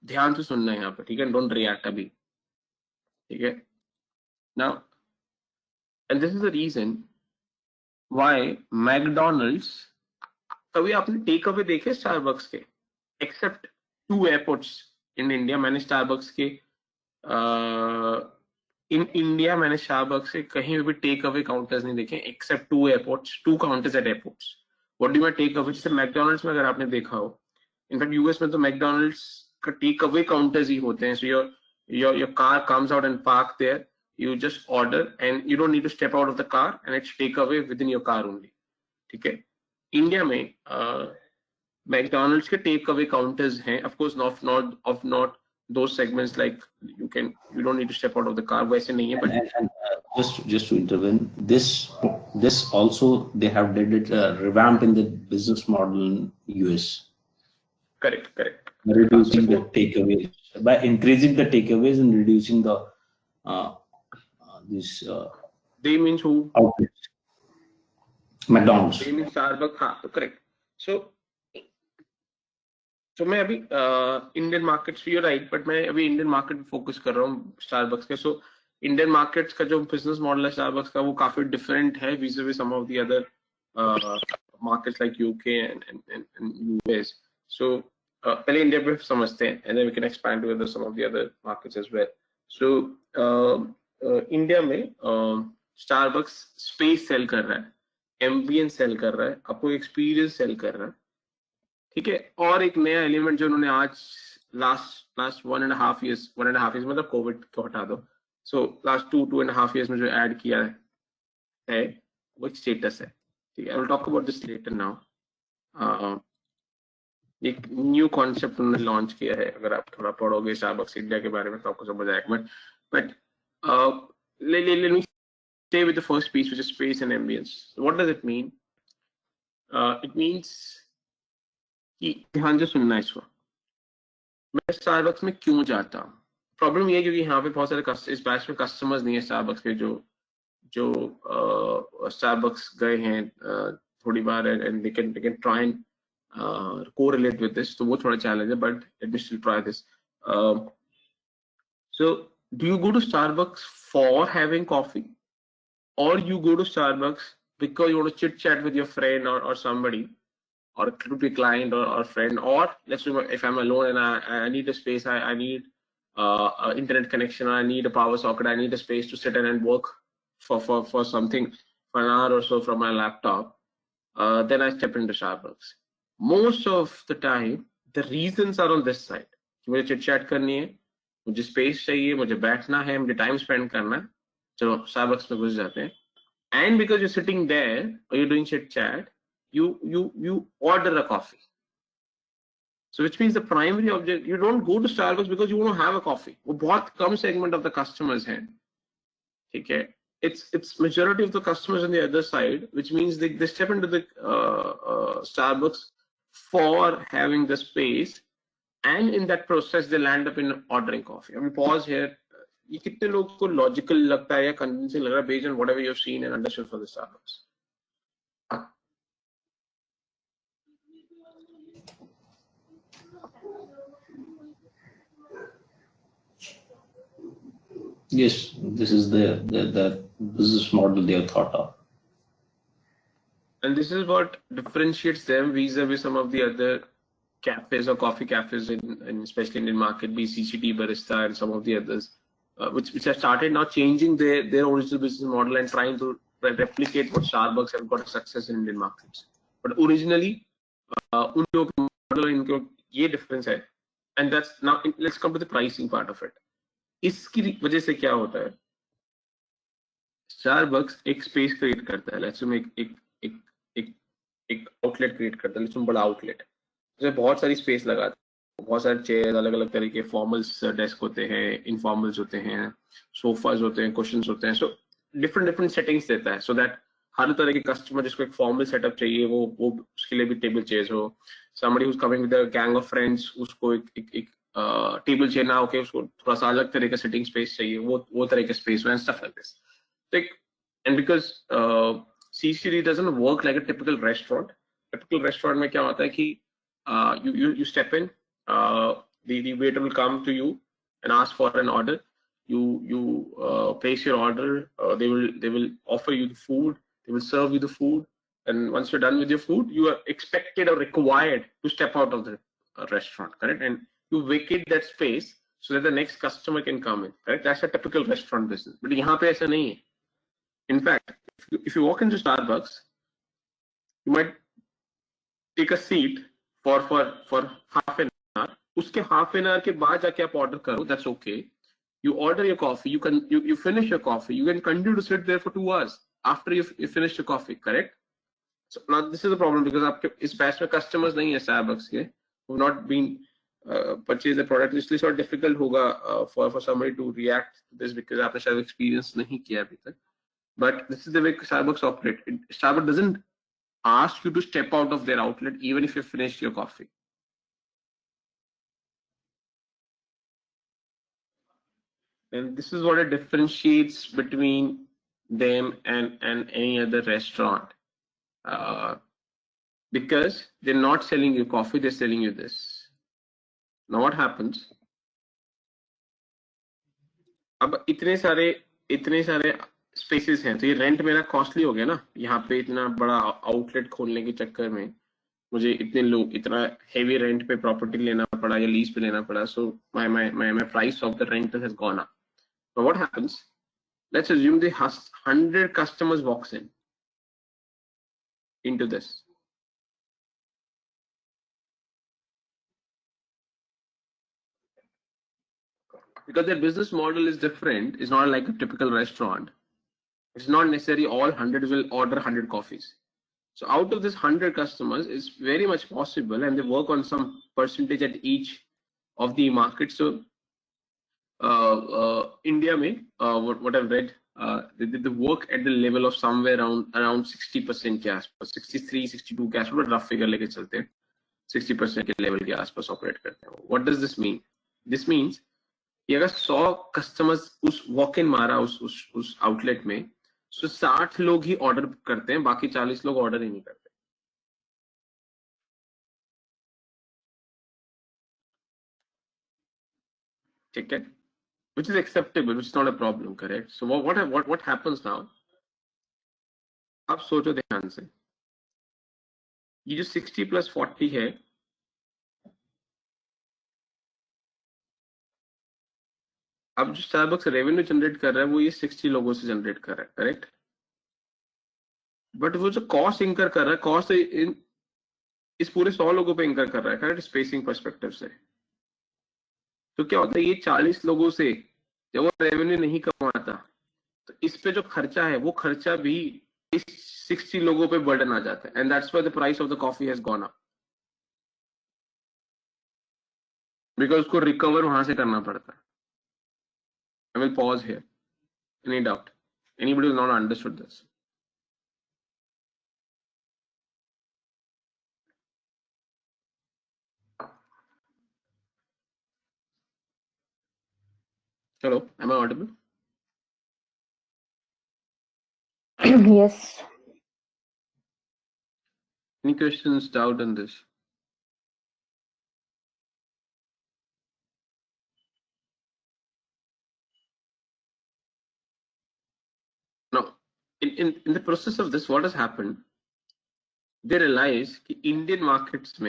ध्यान से सुनना है यहाँ पे, ठीक है, don't react अभी, ठीक है. Now and this is the reason why McDonald's, कभी आपने टेक अवे देखे स्टारबक्स के? एक्सेप्ट 2 एयरपोर्ट्स इन इंडिया, मैंने स्टारबक्स के इन इंडिया मैंने स्टारबक्स से कहीं भी टेक अवे काउंटर्स नहीं देखे except 2 airports, 2 counters at airports. What do I take away? जैसे मैकडोनल्ड्स में अगर आपने देखा हो, इनफैक्ट यूएस में तो मैकडोनल्ड्स का टेक अवे काउंटर्स ही होते हैं. So your car comes out and park there, you just order and you don't need to step out of the car and it's take away within your car only. ठीक है. India में McDonald's के take away counters हैं, of course not those segments like you don't need to step out of the car, वैसे नहीं है. But just to intervene, this also they have did it revamp in the business model in US. Correct. Reducing the takeaways by increasing the takeaways and reducing the they means who? outlets. McDonald's. They means Starbucks. हाँ, तो correct. So मैं अभी Indian markets, you right, but मैं अभी Indian market focus कर रहा हूँ Starbucks के. सो इंडियन मार्केट्स का जो बिजनेस मॉडल है स्टारबक्स का, वो काफी डिफरेंट है vis a vis some of the other markets like UK and US. So पहले इंडिया पे समझते हैं and then we can expand to some of the other markets as well. So India में Starbucks space cell कर रहा है, ambience cell कर रहा है, आपको एक्सपीरियंस सेल कर रहा है. ठीक है. और एक नया एलिमेंट जो उन्होंने आज लास्ट 1.5 years मतलब कोविड को हटा दो, सो लास्ट 2.5 years में जो ऐड किया है वो स्टेटस है. ठीक है. I will talk about this later now. एक न्यू कॉन्सेप्ट उन्होंने लॉन्च किया है. अगर आप थोड़ा पढ़ोगे स्टारबक्स इंडिया के बारे में तो आपको समझ आएगा. But let me stay with the first piece, which is space and ambience. So what does it mean? It means कि ध्यान से सुनना है इसको. मैं स्टारबक्स में क्यों जाता हूँ? प्रॉब्लम ये है क्योंकि यहाँ पे बहुत सारे इस बैच में कस्टमर्स नहीं है स्टारबक्स के जो स्टारबक्स गए हैं थोड़ी बार and they can try and correlate with this. तो वो थोड़ा चैलेंज है, but let me still try this. So do you go to Starbucks for having coffee, or you go to Starbucks because you want to chit chat with your friend or somebody, or it could be a client or friend, or let's say if I'm alone and I need a space, I need an internet connection, I need a power socket, I need a space to sit in and work for something for an hour or so from my laptop, then I step into Starbucks. Most of the time the reasons are on this side. मुझे chit chat करनी है, मुझे space चाहिए, मुझे बैठना है, मुझे time spend करना है, चलो स्टारबक्स में घुस जाते हैं. And because you're sitting there or you're doing chit chat, you order a coffee. So which means the primary object, you don't go to Starbucks because you want to have a coffee. वो बहुत कम segment of the customers हैं. ठीक है. It's majority of the customers on the other side, which means they step into the Starbucks for having the space, and in that process they land up in ordering coffee. I mean, pause here. ये कितने लोग को logical लगता है या convincing लग रहा है based on whatever you've seen and understood for the Starbucks? Yes, this is the business model they have thought of. And this is what differentiates them vis-a-vis some of the other cafes or coffee cafes in especially Indian market, BCCT, Barista, and some of the others, which have started now changing their original business model and trying to replicate what Starbucks have got success in Indian markets. But originally, उन लोगों के model इनको ये difference है. And that's now let's come to the pricing part of it. इसकी वजह से क्या होता है? Starbucks एक space create करता है. Let's say एक outlet create करता है. Let's say बड़ा outlet. उसमें बहुत सारी space लगाता है. बहुत सारे चेयर, अलग अलग तरह के फॉर्मल्स डेस्क होते हैं, इनफॉर्मल्स होते हैं, सोफाज होते हैं, क्वेश्चंस होते हैं. सो डिफरेंट सेटिंग्स देता है, सो दैट हर तरह के कस्टमर जिसको एक फॉर्मल सेटअप चाहिए वो उसके लिए भी टेबल चेयर्स हो. Somebody who is coming with a gang of friends, उसको एक टेबल चेयर ना होके उसको थोड़ा सा अलग तरह का सिटिंग स्पेस चाहिए, वो तरह के स्पेस हो and stuff like this. And because CCD doesn't work like a typical restaurant. Typical restaurant में क्या होता है कि you step in, the waiter will come to you and ask for an order. you place your order. They will offer you the food. They will serve you the food, and once you're done with your food, you are expected or required to step out of the restaurant, correct? And you vacate that space so that the next customer can come in, correct? That's a typical restaurant business. But यहाँ पे ऐसा नहीं है. In fact, if you walk into Starbucks, you might take a seat for half an hour. उसके half an hour के बाद जाके आप order करो, that's okay. You order your coffee, you finish your coffee, you can continue to sit there for 2 hours after you finish your coffee, correct? So now this is the problem because आपके इस batch में customers नहीं है Starbucks के, who not been purchase the product, इसलिए थोड़ा difficult होगा for somebody to react to this because आपने शायद experience नहीं किया अभी तक. But this is the way Starbucks operate. Starbucks doesn't ask you to step out of their outlet even if you finished your coffee. And this is what it differentiates between them and any other restaurant. Because they're not selling you coffee, they're selling you this. Now what happens? अब इतने सारे spaces हैं, तो ये rent मेरा costly हो गया ना. यहाँ पे इतना बड़ा आउटलेट खोलने के चक्कर में मुझे इतना हेवी रेंट पे प्रॉपर्टी लेना पड़ा या लीज पे लेना पड़ा. सो my price of the rental has gone up. Now what happens? Let's assume the 100 customers walks into this. Because their business model is different, it's not like a typical restaurant. It's not necessarily all 100 will order 100 coffees. So out of this 100 customers, it's very much possible, and they work on some percentage at each of the markets. So India में what I've read, they work at the level of somewhere around 60% के आसपास, 63-62 के आसपास, rough figure लेके चलते हैं, 60% के level के आसपास operate करते हैं. What does this mean? This means कि अगर 100 customers उस walk in मारा उस outlet में, so 60 लोग ही order करते हैं, बाकी 40 लोग order ही नहीं करते. ठीक है? Which is acceptable, which is not a problem, correct? So what happens now? आप सोचो ध्यान से, ये जो 60 plus 40 है, अब जो Starbucks रेवेन्यू जनरेट कर रहा है वो ये 60 लोगों से जनरेट कर रहा है, करेक्ट? बट वो जो कॉस्ट इंकर कर रहा है, कॉस्ट इस पूरे 100 लोगों पे इंकर कर रहा है, करेक्ट? स्पेसिंग पर्सपेक्टिव से. तो क्या होता है, ये 40 लोगों से जब वो रेवेन्यू नहीं कमाता, तो इस पे जो खर्चा है वो खर्चा भी इस 60 लोगों पे बर्डन आ जाता है. And that's why the price of the coffee has gone up, because उसको रिकवर वहां से करना पड़ता है. I will pause here. Any doubt? Anybody who not understood this? Hello, am I audible? Yes. Any questions, doubt on this? Now, in the process of this, what has happened? They realize कि Indian markets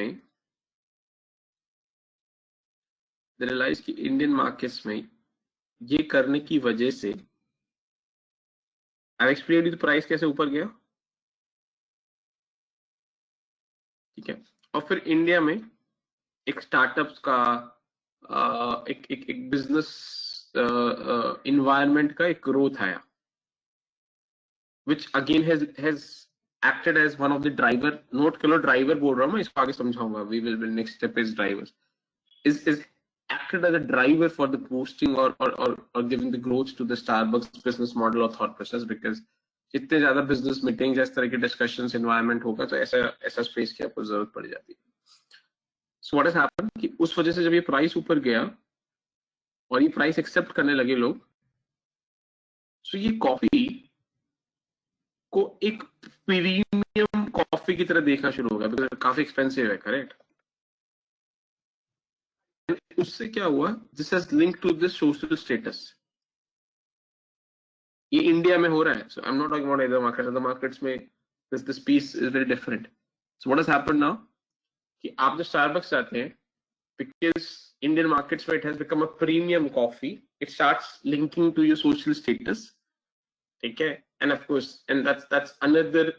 में, ये करने की वजह से, I've explained you the price कैसे ऊपर गया, ठीक है? और फिर इंडिया में एक स्टार्टअप्स का एक बिजनेस environment का एक growth आया, which again has acted as one of the driver. Note करो driver बोल रहा हूँ मैं, इसको आगे समझाऊंगा. We will next step is drivers. Is acted as a driver for the boosting or giving the growth to the Starbucks business model or thought process, because जितने ज्यादा business meetings इस तरह के discussions environment होगा, तो ऐसा space की आपको जरूरत पड़ जाती है. So what has happened कि उस वजह से जब ये प्राइस ऊपर गया और ये प्राइस एक्सेप्ट करने लगे लोग, so ये कॉफी को एक प्रीमियम कॉफी की तरह देखना शुरू हो गया, बिकॉज काफी एक्सपेंसिव है, करेक्ट? उससे क्या हुआ, this has link to this social status. ये इंडिया में हो रहा है. So I'm not talking about other markets. Other markets में this piece is very different. So what has happened now कि आप जो Starbucks जाते हैं, because Indian markets where it has become a premium coffee, it starts linking to your social status. Okay, and of course, and that's another.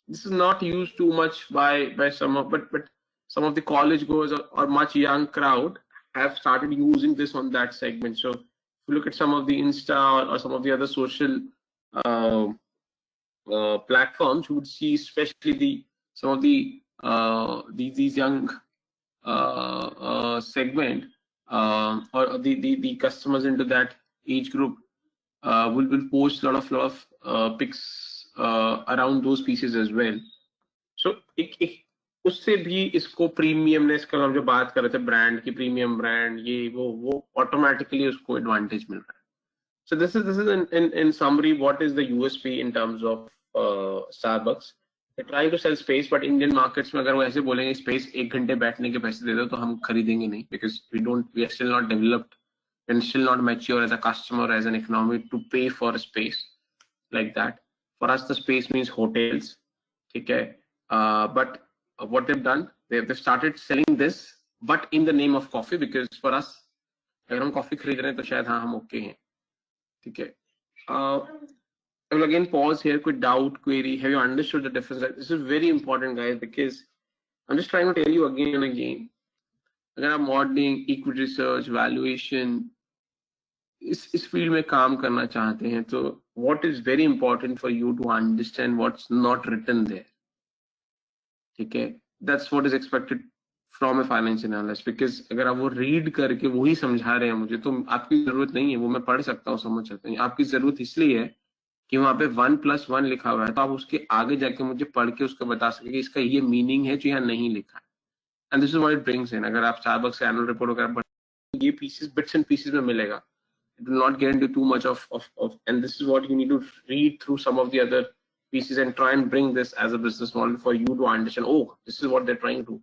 This is not used too much by some of, but some of the college goers or much young crowd have started using this on that segment. So if you look at some of the Insta or some of the other social uh, platforms, you would see especially some of these young segment or the customers into that age group will post a lot of pics around those pieces as well. So एक उससे भी इसको premiumness का हम जो बात कर रहे थे ब्रांड की प्रीमियम ब्रांड ये वो ऑटोमेटिकली उसको एडवांटेज मिल रहा है. So this is in summary what is the USP in terms of Starbucks. They're trying to sell space, but Indian markets में अगर वो ऐसे बोलेंगे space 1 घंटे बैठने के पैसे दे दो तो हम खरीदेंगे नहीं, because we are still not developed and still not mature as a customer, as an economy to pay for a space like that. For us the space means hotels. Okay, but what they've done, they've started selling this but in the name of coffee, because for us अगर हम coffee खरीद रहे हैं तो शायद हाँ हम okay हैं. ठीक है. I will again pause here. Quick doubt, query. Have you understood the difference? This is very important, guys, because I'm just trying to tell you again and again. अगर आप मॉडलिंग, इक्विटी रिसर्च, वैल्यूएशन इस field में काम करना चाहते हैं तो what is very important for you to understand what's not written there. ठीक है. That's what is expected from a financial analyst, because अगर आप वो रीड करके वही समझा रहे हैं मुझे तो आपकी जरूरत नहीं है. वो मैं पढ़ सकता हूँ, समझ सकता हूँ. आपकी जरूरत इसलिए है कि वहां पे 1+1 लिखा हुआ है तो आप उसके आगे जाके मुझे पढ़ के उसको बता सके कि इसका ये मीनिंग है जो यहाँ नहीं लिखा है. And this is what it brings in. अगर आप Starbucks से एनुअल रिपोर्ट वगैरह ये पीसेस बिट्स एंड पीसेस में मिलेगा. It will not get into too much of and this is what you need to read through some of the other pieces and try and bring this as a business model for you to understand. Oh, this is what they're trying to do.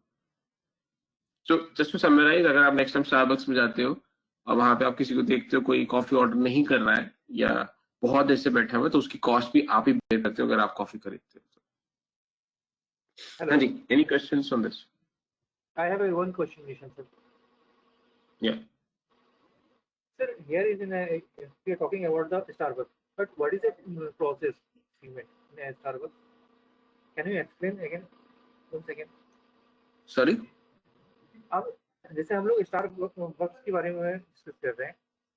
So just to summarize, अगर आप next time Starbucks में जाते हो और वहां पे आप किसी को देखते हो कोई कॉफी ऑर्डर नहीं कर रहा है या बहुत देर से बैठा हुआ है तो उसकी कॉस्ट भी आप ही पे करते हो अगर आप कॉफी खरीदते हो. हाँ जी, any questions on this? I have one question, Nishan sir. Yeah. Sir, here is we are talking about the Starbucks, but what is the process in a Starbucks? Can you explain again? 1 second. Sorry? अब जैसे हम लोग Starbucks के बारे में discuss कर रहे हैं,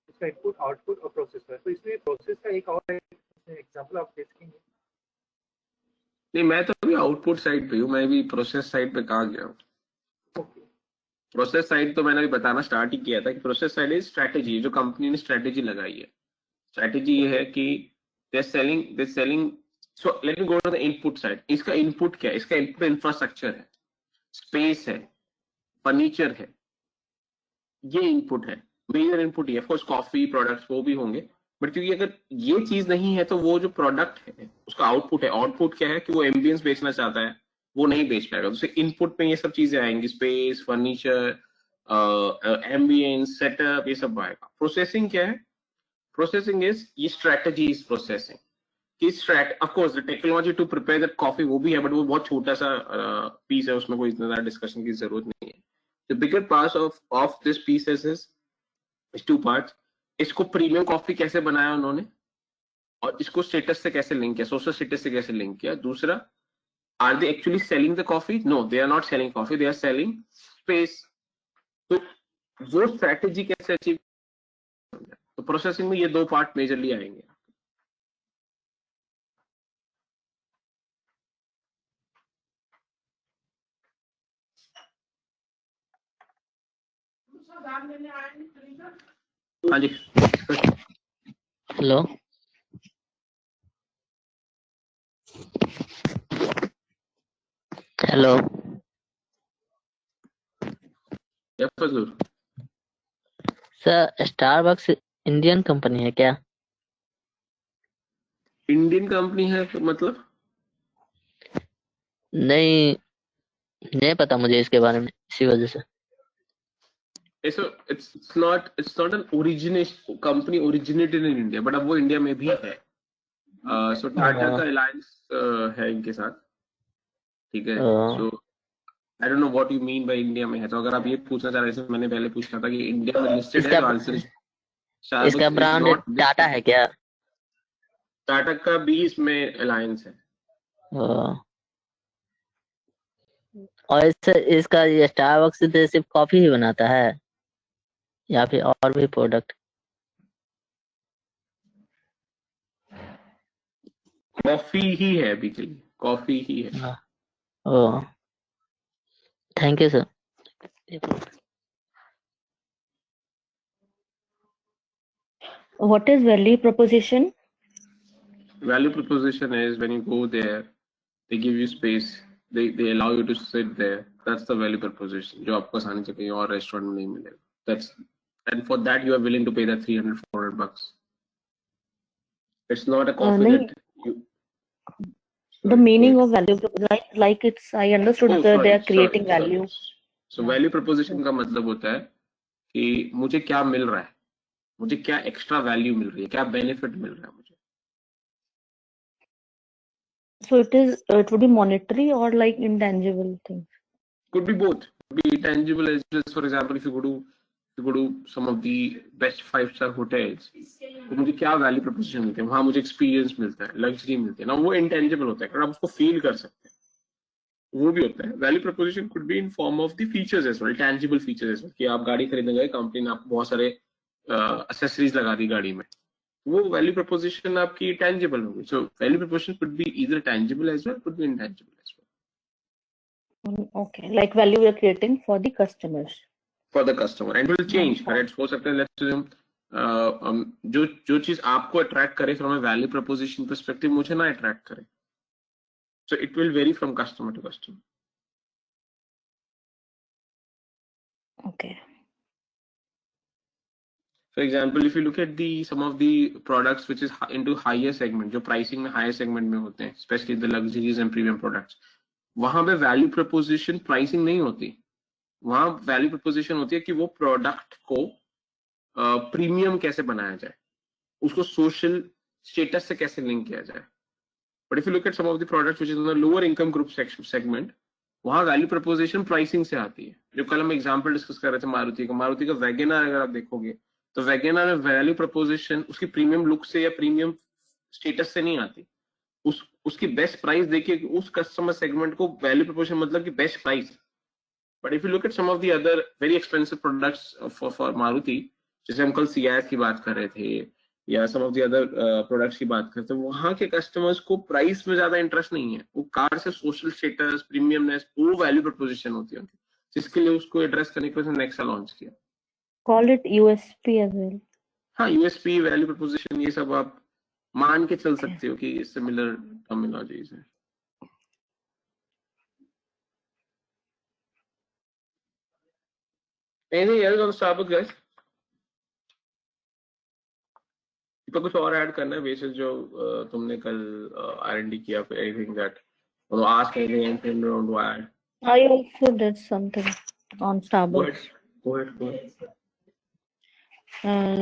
इसका इनपुट, आउटपुट और प्रोसेस है, तो इसमें प्रोसेस का एक और एग्जांपल आप दे सकेंगे? नहीं, मैं तो अभी आउटपुट साइड पे हूँ, मैं भी प्रोसेस साइड पे कहाँ गया हूँ. प्रोसेस साइड तो मैंने अभी बताना स्टार्ट ही किया था कि प्रोसेस साइड इज स्ट्रैटेजी. जो कंपनी ने स्ट्रैटेजी लगाई है, स्ट्रैटेजी ये है कि they selling. So let me go to the input side. इसका इनपुट क्या है? इसका इनपुट इंफ्रास्ट्रक्चर है, स्पेस है, फर्नीचर है. ये इनपुट है, मेजर इनपुट है. ऑफ कोर्स कॉफी प्रोडक्ट्स वो भी होंगे, बट क्योंकि अगर ये चीज नहीं है तो वो जो प्रोडक्ट है उसका आउटपुट है. आउटपुट क्या है कि वो एम्बियंस बेचना चाहता है, वो नहीं बेच पाएगा. तो इनपुट में ये सब चीजें आएंगी, स्पेस, फर्नीचर, एम्बियंस, सेटअप, ये सब आएगा. प्रोसेसिंग क्या है? प्रोसेसिंग इज ये स्ट्रेटजी इज प्रोसेसिंग की of course the technology to prepare that coffee वो भी है, बट वो बहुत छोटा सा पीस है, उसमें कोई इतना ज्यादा डिस्कशन की जरूरत नहीं है. The bigger part of this piece is 2 parts. इसको प्रीमियम कॉफी कैसे बनाया उन्होंने और इसको स्टेटस से कैसे लिंक किया, सोशल स्टेटस से कैसे लिंक किया. दूसरा, are they actually selling the coffee? No, they are not selling coffee, they are selling space. तो वो स्ट्रैटेजी कैसे अचीव. तो प्रोसेसिंग में ये 2 पार्ट मेजरली आएंगे. हाँ जी. Hello. Hello. Sir, Starbucks Indian company है क्या? इंडियन कंपनी है तो मतलब नहीं पता मुझे इसके बारे में, इसी वजह से. it's not an origination company originated in India, but अब वो इंडिया में भी है. सो टाटा का अलायंस है इनके साथ, ठीक है। So I don't know what you mean by India में है, तो अगर आप ये पूछना चाह रहे हैं, मैंने पहले पूछा था कि इंडिया में लिस्टेड है, इसका तो आंसर इज इसका Starbucks is brand not Tata listed. है क्या? टाटा का भी इसमें अलायंस है। और इसका ये स्टारबक्स सिर्फ कॉफी ही बनाता है या फिर और भी प्रोडक्ट? कॉफी ही है, बेसिकली कॉफी ही है। Oh, thank you sir. What is value proposition? Value proposition is when you go there, they give you space, they allow you to sit there. That's the value proposition जो आपको आसानी से कहीं और restaurant में नहीं मिलेगा. That's, and for that you are willing to pay that 300-400 bucks. It's not a coffee nahin, that you. the Sorry, go meaning ahead. of value, like it's, I understood Oh, that they sorry, are creating sorry. value. So value proposition का मतलब होता है कि मुझे क्या मिल रहा है, मुझे क्या एक्स्ट्रा वैल्यू मिल रही है, क्या बेनिफिट मिल रहा है मुझे. So it would be monetary or like intangible things. Could be both. Could be tangible as well. For example, if you go to some of the best 5-star hotels, तो मुझे क्या value proposition मिलते हैं, वहां मुझे experience मिलता है, luxury मिलती है ना, वो इंटेंजिबल होता है, अगर आप उसको फील कर सकते हैं वो भी होता है. Value proposition could be in form of the features as well, tangible features as well, कि आप गाड़ी खरीदने गए, कंपनी ने आपको बहुत सारे एक्सेसरीज लगा दी गाड़ी में, वो वैल्यू प्रोपोजिशन आपकी टेंजिबल होगी. So value proposition could be either tangible as well, could be intangible as well. Okay, like value we are creating for the customers. For the customer, and will change, correct? हो सकता है, let's assume जो चीज आपको attract करे from a value proposition perspective मुझे ना attract करे. So it will vary from customer to customer. Okay. For example, if you look at the some of the products which is into higher segment, जो pricing में higher segment में होते हैं, especially the luxuries and premium products, वहां पे value proposition pricing नहीं होती. वहां वैल्यू प्रोपोजिशन होती है कि वो प्रोडक्ट को प्रीमियम कैसे बनाया जाए, उसको सोशल स्टेटस से कैसे लिंक किया जाए. But if you look at some of the products which is in the lower income group segment, वहां वैल्यू प्रपोजिशन प्राइसिंग से आती है. जो कल हम एग्जांपल डिस्कस कर रहे थे मारुति का वैगनर, अगर आप देखोगे तो वैगनर में वैल्यू प्रपोजिशन उसकी प्रीमियम लुक से या प्रीमियम स्टेटस से नहीं आती. उसकी बेस्ट प्राइस देखिए, उस कस्टमर सेगमेंट को वैल्यू प्रपोजिशन मतलब कि best price. But if you look at some of the other very expensive products for Maruti, जैसे हम कल सियाज की बात कर रहे थे या सम ऑफ द अदर प्रोडक्ट्स की बात करते हैं, वहां के कस्टमर्स को प्राइस में ज्यादा इंटरेस्ट नहीं है, वो कार से सोशल स्टेटस, प्रीमियमनेस, वो वैल्यू प्रपोजिशन होती है उनकी, जिसके लिए उसको एड्रेस करने के लिए नेक्सा लॉन्च किया. Call it USP as well. हाँ, यूएसपी, वैल्यू प्रपोजिशन, ये सब आप मान के चल Okay. सकते हो कि सिमिलर टर्मिनोलॉजीज है. Anything else on Starbucks, guys? तो कुछ और ऐड करना है बेसिस जो तुमने कल R&D किया, anything that or ask anything, anything you want to add? I also did something on Starbucks. Go ahead.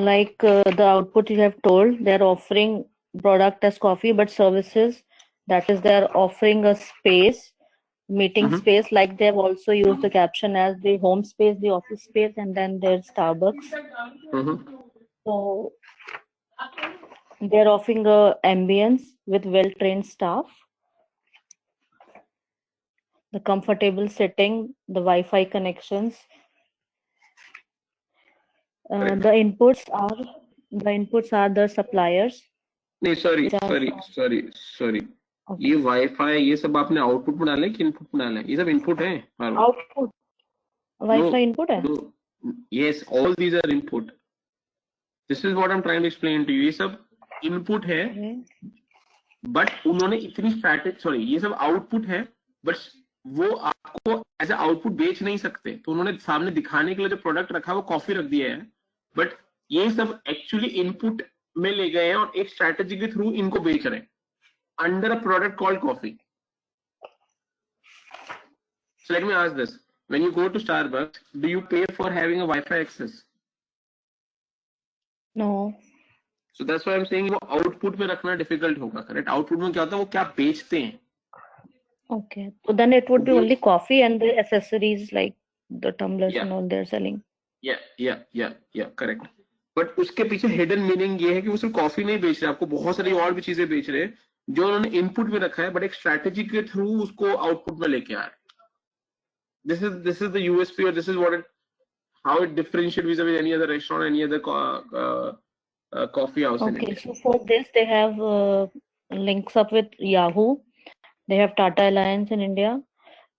Like the output you have told, they're offering product as coffee, but services, that is, they're offering a space, meeting Mhm. space. Like they've also used the caption as the home space, the office space, and then there's Starbucks. Mhm. So they're offering a ambience with well-trained staff, the comfortable sitting, the Wi-Fi connections. Correct. The inputs are the suppliers. नहीं, sorry, Okay. ये wifi ये सब आपने output में डाला है कि input में डाला है? ये सब इनपुट है. Output Wi-Fi input है? No, yes, all these are input. This is what I'm trying to explain to you. ये सब इनपुट है, बट उन्होंने इतनी स्ट्रैटेजी, सॉरी, ये सब आउटपुट है, बट वो आपको एज ए आउटपुट बेच नहीं सकते, तो उन्होंने सामने दिखाने के लिए जो प्रोडक्ट रखा है वो कॉफी रख दिया है, बट ये सब एक्चुअली इनपुट में ले गए हैं और एक स्ट्रैटेजी के थ्रू इनको बेच रहे हैं under a product called coffee. So let me ask this: when you go to Starbucks, do you pay for having a Wi-Fi access? No. So that's why I'm saying वो output में रखना difficult होगा, correct? Output में क्या होता है, वो क्या बेचते हैं. Okay. So then it would be वो only coffee and the accessories like the tumblers या and all they're selling. या करेक्ट. बट उसके पीछे हिडन मीनिंग ये है कि वो सिर्फ कॉफी नहीं बेच रहे, आपको बहुत सारी और भी चीजें बेच रहे हैं जो उन्होंने इनपुट में रखा है, बट एक स्ट्रैटेजी के थ्रू उसको आउटपुट में लेके आ रहे हैं. This is the USP, or this is what how it differentiates vis-a-vis any other restaurant, any other coffee house in Okay. India. So for this, they have links up with Yahoo. They have Tata Alliance in India.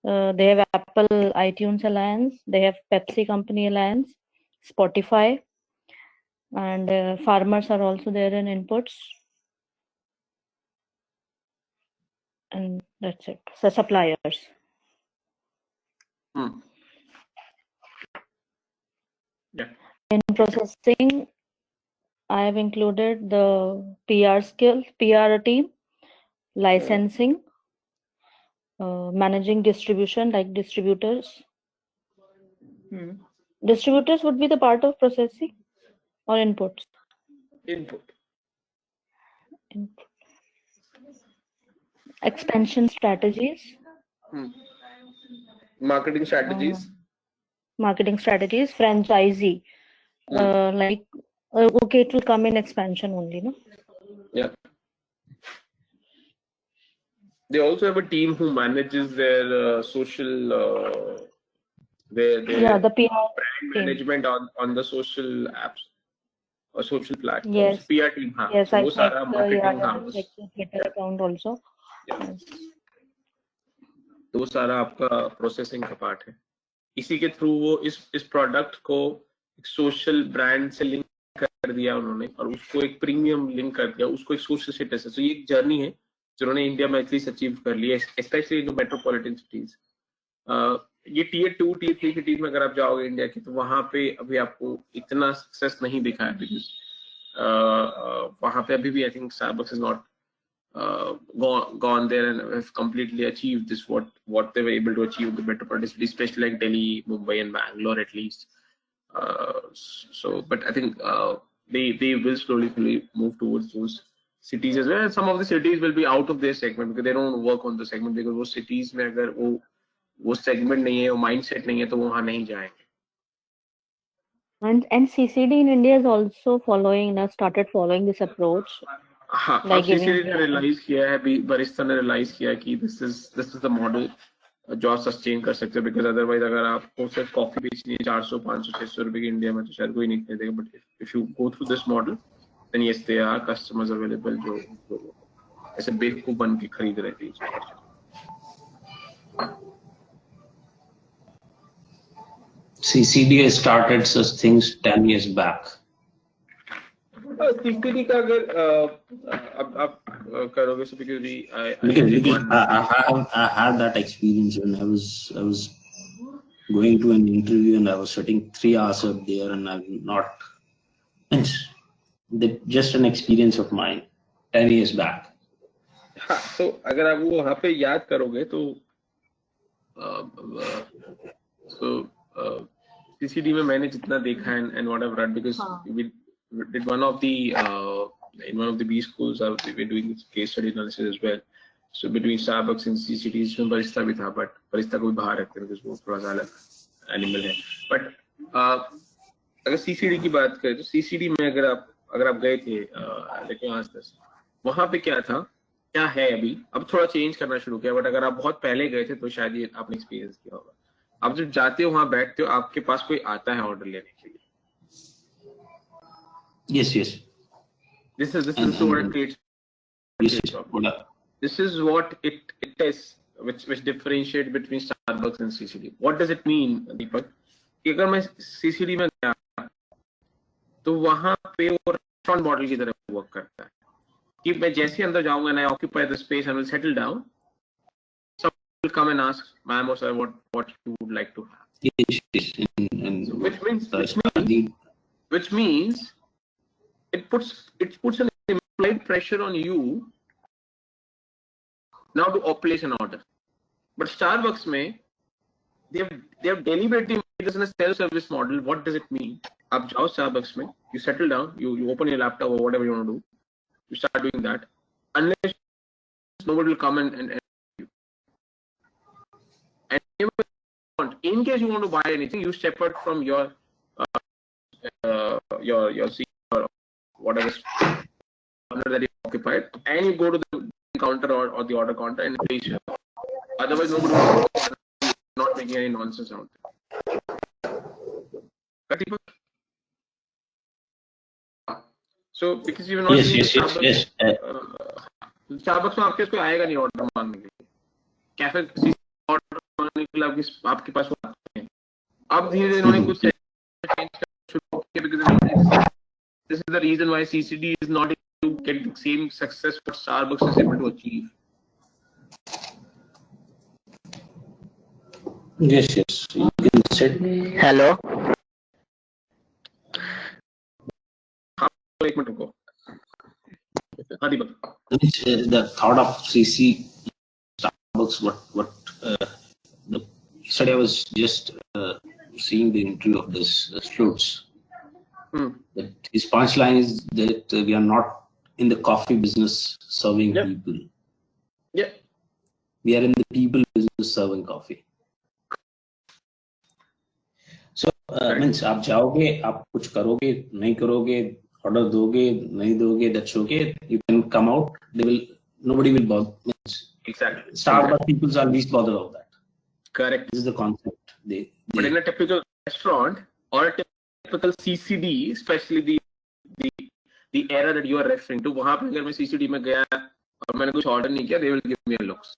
They have Apple iTunes Alliance. They have Pepsi Company Alliance, Spotify, and farmers are also there in inputs. And that's it. So suppliers. Yeah. In processing, I have included the PR skills, PR team, licensing, managing distribution like distributors. Distributors would be the part of processing or inputs. Input. Expansion strategies. Marketing strategies. Marketing strategies. Franchisee. Like okay, it will come in expansion only, no? Yeah. They also have a team who manages their social their the PR brand team. management on the social apps or social platforms. Yes. PR team, हाँ. Yes, So I वो सारा marketing, हाँ. check the Twitter account also. Yeah. Yes. तो वो सारा आपका processing का part है. इसी के थ्रू वो इस प्रोडक्ट को एक सोशल ब्रांड से लिंक कर दिया उन्होंने, और उसको एक प्रीमियम लिंक कर दिया, उसको एक सोशल स्टेटस है. तो ये एक जर्नी है जिन्होंने इंडिया में एटलीस्ट अचीव कर लिया, स्पेशली इन मेट्रोपॉलिटन सिटीज. ये टियर 2 टियर 3 सिटीज में अगर आप जाओगे इंडिया की, तो वहां पे अभी आपको इतना सक्सेस नहीं दिखा है, बिकॉज वहां पे अभी भी I think Starbucks is not gone there and have completely achieved this what they were able to achieve in the metropolitan cities, especially like Delhi, Mumbai, and Bangalore at least. So, but I think they will slowly move towards those cities as well. And some of the cities will be out of their segment because they don't work on the segment, because वो cities में अगर वो segment नहीं है, वो mindset नहीं है, तो वो वहाँ नहीं जाएंगे. And CCD in India is also started following this approach. हाँ, अब सीसीडी ने रियलाइज किया है, बरिस्ता ने रियलाइज किया है कि दिस इज द मॉडल जो आप सस्टेन कर सकते हो, बिकॉज अदरवाइज अगर आपको सिर्फ कॉफी बेचनी है 400, 500, 600 रुपए की इंडिया में, तो शायद कोई नहीं खरीदेगा. But if you go through this model, then yes there are customers available जो ऐसे बेवकूफ बन के खरीद रहे थे. CCD started such things 10 years back. CCD का अगर अब आप करोगे, so because I had that experience when I was going to an interview and I was sitting 3 hours up there, and I'm not. It's just an experience of mine 10 years back. हाँ, तो अगर आप वो वहाँ पे याद करोगे तो सीसीडी में मैंने जितना देखा है and what I've read, because we did one of the in one of the B schools, we were doing this case study analysis as well. So between Starbucks and CCD, इसमें Barista भी था, but Barista को भी बाहर रखते हैं because वो थोड़ा सा अलग एनिमल है. But अगर CCD की बात करें, तो CCD में अगर आप गए थे लेकिन आज तक वहाँ पे क्या था, क्या है अभी, अब थोड़ा चेंज करना शुरू किया. बट अगर आप बहुत पहले गए थे तो शायद ये आपने एक्सपीरियंस किया होगा. आप जब जाते हो वहाँ बैठते हो, आपके पास कोई आता है ऑर्डर लेने के लिए. Yes. This is what it creates. This is what it is, which differentiate between Starbucks and CCD. What does it mean, Deepak? कि अगर मैं CCD में गया तो वहाँ पे वो रेस्टोरेंट मॉडल की तरह वर्क करता है कि मैं जैसे अंदर जाऊंगा and I occupy the space and will settle down, someone will come and ask, ma'am or sir, what you would like to have. Yes. So which means it puts an implied pressure on you now to place an order. But Starbucks में they have deliberately made this in a self-service model. What does it mean? आप जाओ Starbucks में, you settle down, you open your laptop or whatever you want to do, you start doing that. Unless nobody will come and in case you want to buy anything, you step out from your seat or whatever corner that you occupied, and you go to the counter or the order counter and pay. Otherwise, nobody will not making any nonsense out there. So because you are not seeing yes. Starbucks में आपके कोई आएगा नहीं order मांगने के लिए, cafe order मांगने के लिए आपके पास वो आते हैं. अब धीरे-धीरे इन्होंने कुछ चेंज शुरू किया because this is the reason why CCD is not able to get the same success what Starbucks is able to achieve. Yes. You can set. Hello. एक मिनट रुको. हाँ दीपक. The thought of CC Starbucks, what yesterday I was just seeing the interview of this Slutz. That his punchline is that we are not in the coffee business serving people. Yeah. We are in the people business serving coffee. So means आप जाओगे, आप कुछ करोगे, नहीं करोगे, order दोगे, नहीं दोगे, that's okay. You can come out. Nobody will bother. Exactly. Starbucks people are least bothered of that. Correct. This is the concept. But in a typical restaurant or a typical CCD, especially the era that you are referring to, वहाँ पे अगर मैं CCD में गया और मैंने कुछ order नहीं किया, they will give me a looks.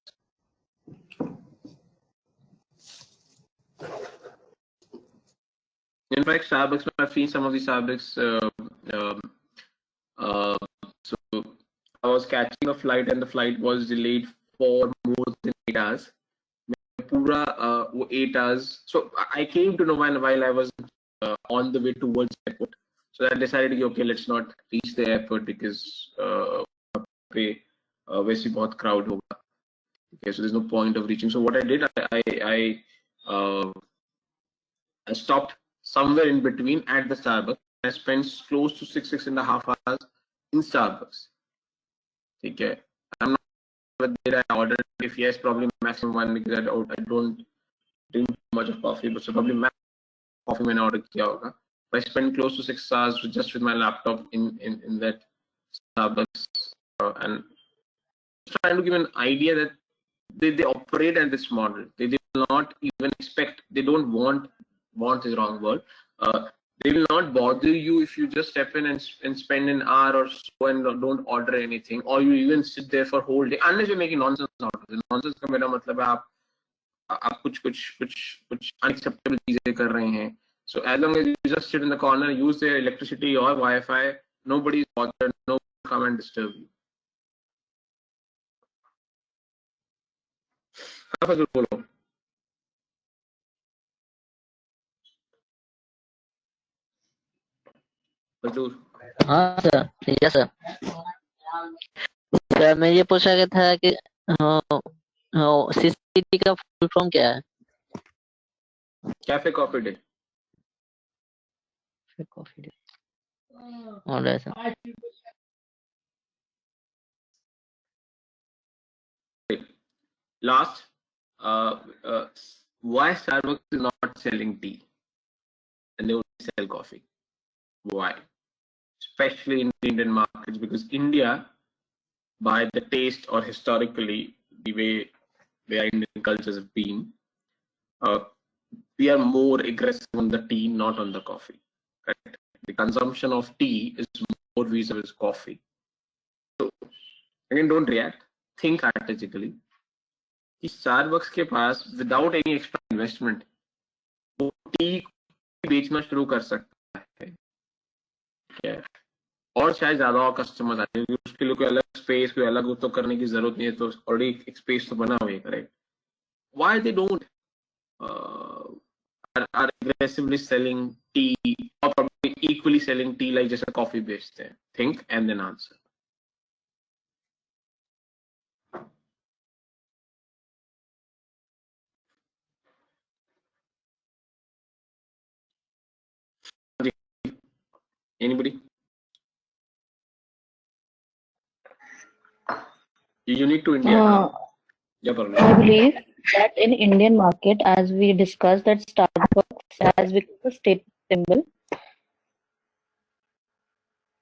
In fact, Starbucks, I've seen some of the Starbucks. So I was catching a flight and the flight was delayed for more than 8 hours. Pura 8 hours. So I came to know while I was on the way towards the airport. So I decided, okay, let's not reach the airport because वैसे बहुत crowd होगा. Okay, so there's no point of reaching. So what I did, I stopped somewhere in between at the Starbucks. I spent close to 6.5 hours in Starbucks. Okay, I'm not sure whether I ordered. If yes, probably maximum one because I don't drink much of coffee, but so probably maximum coffee मैंने order किया होगा. But I spent close to 6 hours just with my laptop in that Starbucks and trying to give an idea that they operate at this model. They will not even expect. They don't want is the wrong word. They will not bother you if you just step in and spend an hour or so and don't order anything, or you even sit there for whole day unless you're making nonsense out of it. Nonsense का मेरा मतलब है आप कुछ unacceptable चीजें कर रहे हैं. So as long as you just sit in the corner, use their electricity or Wi-Fi, nobody is bothered. No one will come and disturb you. हाँ फजल बोलो. हाँ सर. Yes sir. सर मैं ये पूछा गया था कि CCD का फुल फॉर्म क्या है? Cafe Coffee Day. Coffee Day. Alright sir. Last, why Starbucks is not selling tea and they only sell coffee? Why? Especially in the Indian markets, because India, by the taste or historically the way their Indian cultures have been, we are more aggressive on the tea, not on the coffee. Right? The consumption of tea is more vis-a-vis coffee. So again, don't react. Think strategically. कि Starbucks के पास without any extra investment वो T बेचना शुरू कर सकता है और शायद ज्यादा और कस्टमर्स आए उसके लिए कोई अलग स्पेस कोई अलग तो करने की जरूरत नहीं है तो ऑलरेडी एक स्पेस तो बना हुआ है. Correct. Why they don't are aggressively selling tea or probably equally selling tea like जैसे कॉफी बेचते हैं? Think and then answer. Anybody? Unique to India. Yeah, I believe that in Indian market, as we discussed, that Starbucks has become a state symbol.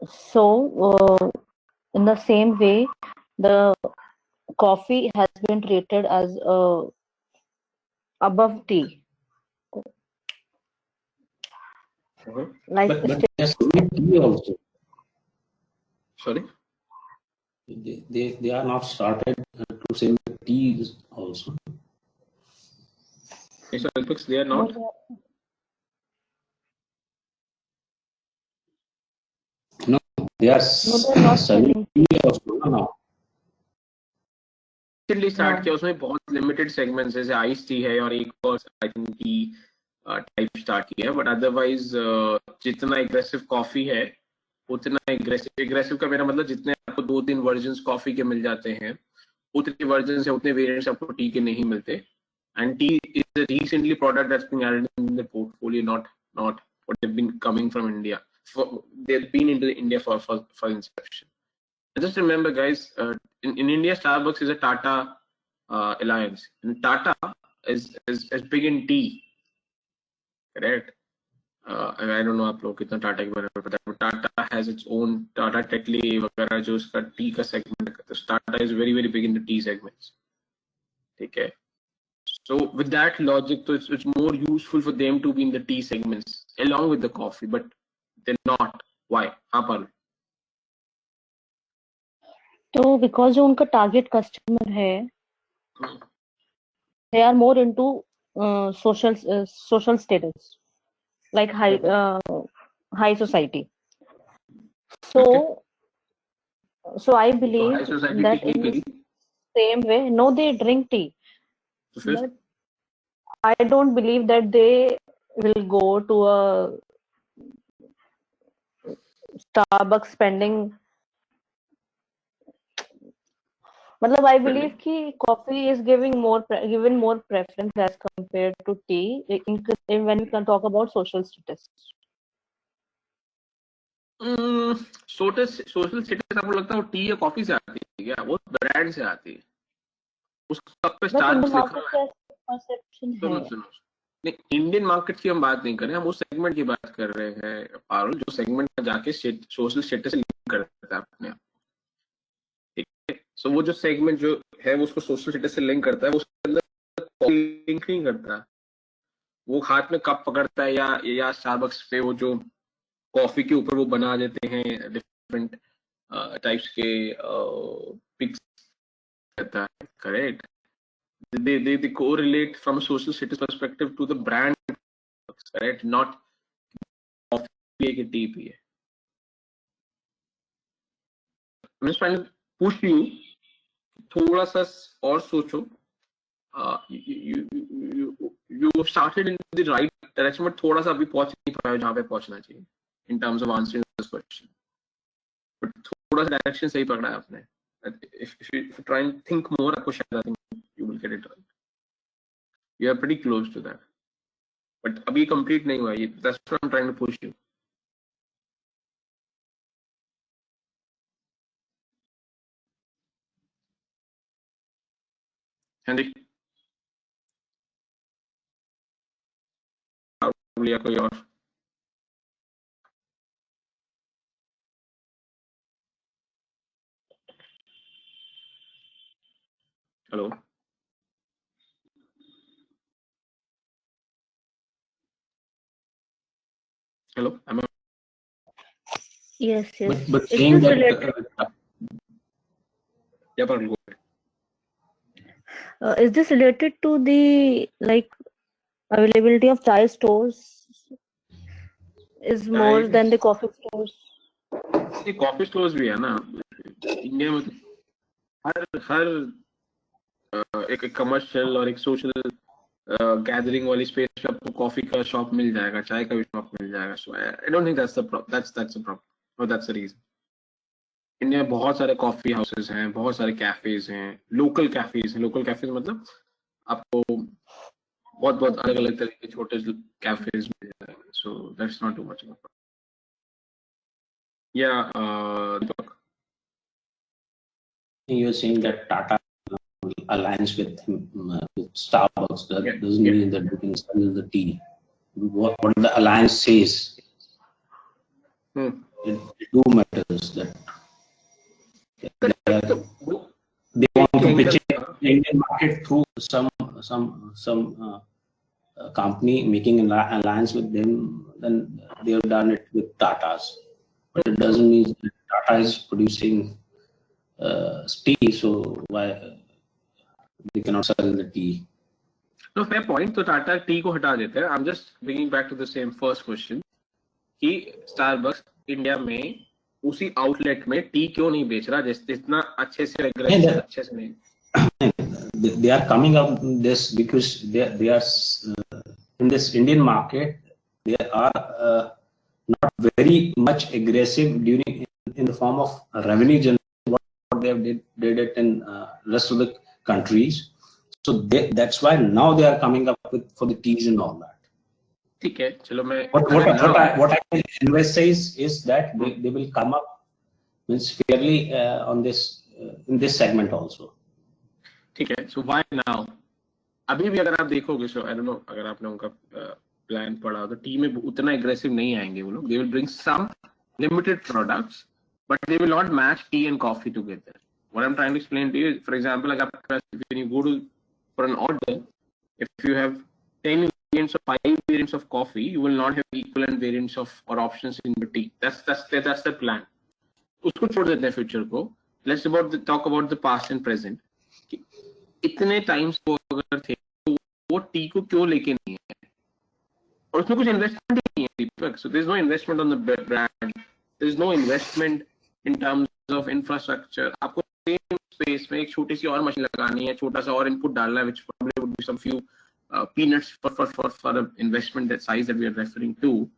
So, in the same way, the coffee has been treated as above tea. Like But there's tea also. Sorry. They are not started to sell tea also. Starbucks, they are not. No, they are they're not selling tea also now. Recently start किया उसमें बहुत limited segments जैसे ice tea है और एक और I think T type start किया है बट अदरवाइज जितना एग्रेसिव कॉफी है उतना एग्रेसिव का मेरा मतलब जितने आपको 2-3 वर्जन्स कॉफी के मिल जाते हैं उतने वर्जन्स या उतने वेरिएंट्स आपको टी के नहीं मिलते and tea is a recently product that's been added in the portfolio not what they've been coming from India they've been into India for inception. And just remember guys in India Starbucks is a Tata alliance and Tata is big in tea, correct? I don't know आप लोग कितना टाटा के बारे में पता है Tata has its own Tata Tetley वगैरह जो उसका टी का सेगमेंट है तो Tata is very very big in the tea segments, ठीक है? So with that logic, so it's more useful for them to be in the tea segments along with the coffee, but they're not. Why? Apal. तो because जो उनका target customer है, they are more into social status, like high society. So I believe that in the same way, no, they drink tea. But I don't believe that they will go to a Starbucks spending. मतलब I believe कि coffee is given more preference as compared to tea when we can talk about social status. Social status आपको लगता है वो T या coffee से आती है क्या? वो ब्रांड से आती है, उस कप पे स्टारबक्स लिखा हुआ है। सुनो नहीं इंडियन मार्केट की हम बात नहीं कर रहे, हम उस सेगमेंट की बात कर रहे हैं पारुल जो सेगमेंट में जाके सोशल स्टेटस से लिंक करता है अपने आप, ठीक है? सो वो जो सेगमेंट जो है वो उसको सोशल स्टेटस से लिंक करता है, वो उसके अंदर लिंक नहीं करता, वो हाथ में कप पकड़ता है या स्टारबक्स पे वो जो कॉफी के ऊपर वो बना देते हैं डिफरेंट टाइप्स के पिक्स रहता है, correct? they correlate from a social status perspective to the brand, correct? Not coffee के टी पिए. I'm just trying to push you थोड़ा सा और सोचो. You started in the right direction but थोड़ा सा अभी पहुंच नहीं पाए जहाँ पे पहुंचना चाहिए in terms of answering this question. But थोड़ा सा डायरेक्शन सही पकड़ा है आपने. If you try and think more, आपको शायद I think you will get it right. You are pretty close to that. But अभी complete नहीं हुआ ये. That's what I'm trying to push you. हाँ जी. या कोई और? Hello. Hello. Am I? Yes. But Is saying this that related? Yeah, Parul, go ahead. Is this related to the like availability of chai stores is more than the coffee stores? ये coffee stores भी है ना India में, हर एक commercial और एक social gathering वाली space पे आपको कॉफी का शॉप मिल जाएगा, चाय का भी शॉप मिल जाएगा. So I don't think that's the problem और दैट्स द रीजन. इंडिया में बहुत सारे कॉफी हाउसेस हैं, बहुत सारे कैफेज हैं, लोकल कैफेज मतलब आपको बहुत अलग अलग तरह के छोटे कैफेज मिल जाएंगे. So that's not too much. Yeah, You're saying that Tata aligns with Starbucks. That yeah, doesn't yeah. mean that we can sell the tea. What the alliance says, Hmm. it do matters that तो वो they want एक to angle pitch in था. the Indian market through some company making an alliance with them. Then they have done it with Tata's, but it doesn't mean that Tata is producing tea, so why they cannot sell the tea. No, fair point. तो Tata T को हटा देते हैं. I'm just bringing back to the same first question कि Starbucks India में उसी outlet में T क्यों नहीं बेच रहा जितना अच्छे से aggressive अच्छे से नहीं. They are coming up with this because they are in this Indian market. They are not very much aggressive during in the form of revenue generation. What they have did it in rest of the countries. So that's why now they are coming up with for the teas and all that. ठीक है, चलो मैं. What I can invest says is that they will come up means fairly on this in this segment also. ठीक है. So why now? अभी भी अगर आप देखोगे, so I don't know, अगर आपने उनका प्लान पढ़ा तो टी में उतना एग्रेसिव नहीं आएंगे वो लोग. They will bring some limited products, but they will not match tea and coffee together. What I'm trying to explain to you is, for example, like when you go to for an order, if you have 10 variants or 5 variants of coffee, you will not have equivalent variants of or options in the tea. That's the plan. उसको छोड़ देते हैं future को. Let's talk about the past and present. इतने times वो अगर थे तो वो टी को क्यों लेके नहीं है, और उसमें कुछ इन्वेस्टमेंट ही नहीं है Deepak. So there is no investment on the brand, there is no investment in terms of infrastructure. आपको सेम स्पेस में एक छोटी सी और मशीन लगानी है, छोटा सा और इनपुट डालना है, which probably would be some few peanuts for the investment that size that we are referring to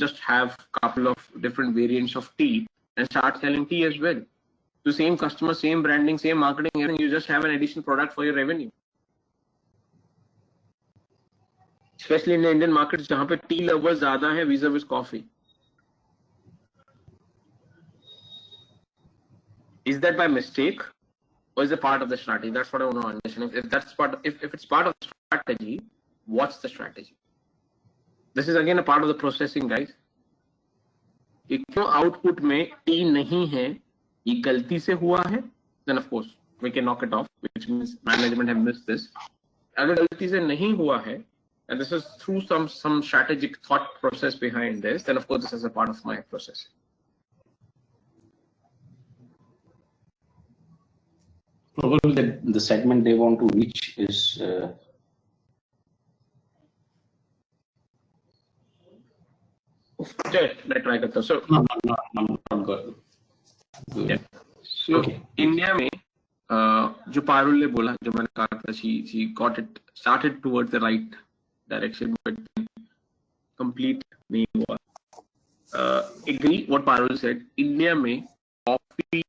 just have couple of different variants of tea and start selling tea as well. The same customer, same branding, same marketing, and you just have an additional product for your revenue. Especially in the Indian markets, जहाँ पे tea lovers ज़्यादा हैं vis-a-vis coffee. Is that by mistake, or is it part of the strategy? That's what I want to understand. If that's if it's part of the strategy, what's the strategy? This is again a part of the processing, guys. कि क्यों output में tea नहीं है, ये गलती से हुआ है, then of course we can knock it off, which means management have missed this. अगर गलती से नहीं हुआ है, and this is through some strategic thought process behind this, then of course this is a part of my process. Probably the segment they want to reach is मैं try करता हूँ. So not good. Yeah. So okay. India में जो पारुल ने बोला, जो मैंने कहा था, she got it started towards the right direction, but complete नहीं हुआ. Agree what Parul said. India में coffee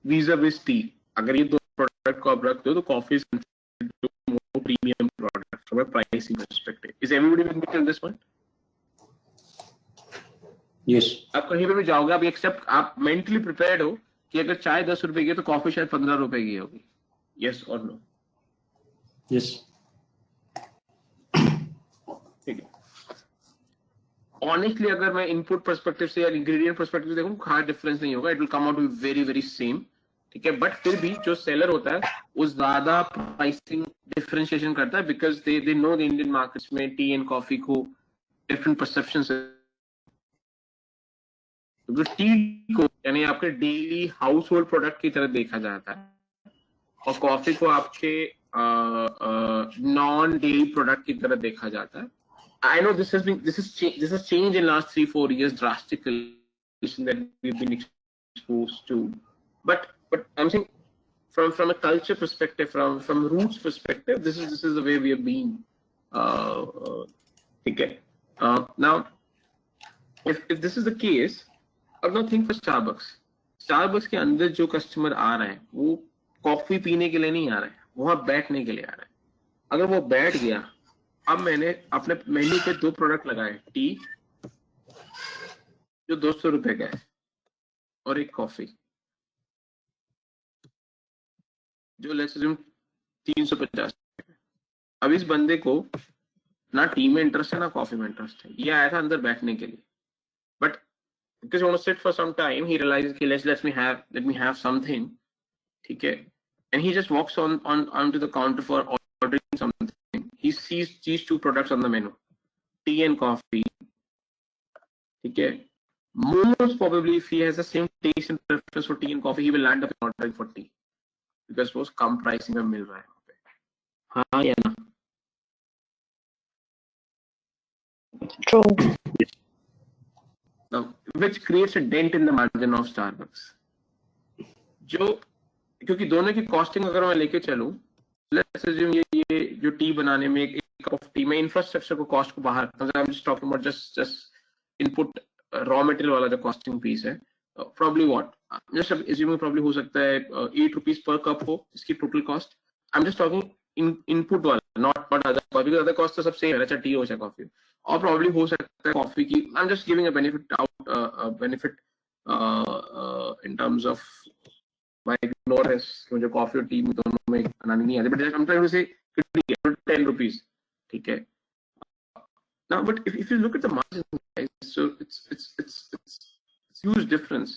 vis-a-vis tea, अगर ये दो product को आप रखते हो तो coffee is considered more premium product from a pricing perspective. Is everybody with me on this one? Yes. आप कहीं पे भी जाओगे, आप एक्सेप्ट, आप मेंटली प्रिपेयर्ड हो कि अगर चाय 10 रुपए की है तो कॉफी शायद 15 रुपए की होगी. यस और नो? यस. ठीक है. ऑनेस्टली अगर मैं इनपुट पर्सपेक्टिव से या इंग्रेडिएंट पर्सपेक्टिव से देखूं, खास डिफरेंस नहीं होगा. It will come out to be very very same. ठीक है. बट फिर भी जो सेलर होता है वो ज्यादा प्राइसिंग डिफरेंशिएशन करता है, because they know the Indian markets में टी एंड कॉफी को डिफरेंट परसेप्शन से. तो टी को यानी आपके डेली हाउस होल्ड प्रोडक्ट की तरह देखा जाता है, और कॉफी को आपके नॉन डेली प्रोडक्ट की तरह देखा जाता है. I know this has changed in last 3-4 years drastically that we've been exposed to, but I'm saying from a culture perspective, from roots perspective, this is the way we have been. Okay. Now, if this is the case, अब now think for Starbucks. Starbucks के अंदर जो customer आ रहे हैं वो coffee पीने के लिए नहीं आ रहे हैं, वहां बैठने के लिए आ रहे हैं. अगर वो बैठ गया, अब मैंने अपने मेन्यू पे 2 प्रोडक्ट लगाए, टी जो 200 रुपए का है, और एक कॉफी जो लेट्स अज्यूम 350। अब इस बंदे को ना टी में इंटरेस्ट है ना कॉफी में इंटरेस्ट है, ये आया था अंदर बैठने के लिए, but because he want to sit for some time, he realizes कि let me have something, ठीक है, and he just walks onto the counter for ordering something. He sees these two products on the menu, tea and coffee, ठीक है. Most probably if he has the same taste and preference for tea and coffee, he will land up ordering for tea because वो कम pricing में मिल रहा है वहाँ पे. हाँ या ना? True. Now, which creates a dent in the margin of Starbucks. जो क्योंकि दोनों की कॉस्टिंग अगर मैं लेके चलूं, लेट्स अज्यूम ये जो टी बनाने में एक कप ऑफ टी में इंफ्रास्ट्रक्चर को कॉस्ट को बाहर रखता हूं, I am just talking about just input raw material वाला जो कॉस्टिंग पीस है, probably what just assuming probably हो सकता है 8 रुपीज पर कप हो इसकी total cost. I am just talking input वाला, not other coffee, other cost तो सब सेम है, चाहे टी हो चाहे कॉफी. और प्रॉब्ली हो सकता है कॉफी की, आई am just giving a benefit in terms of my ignorance, मुझे कॉफी और टी में दोनों में बनानी नहीं आती, but I'm trying to say 10 rupees, ठीक है. Now, but if you look at the margin, guys, so it's huge difference.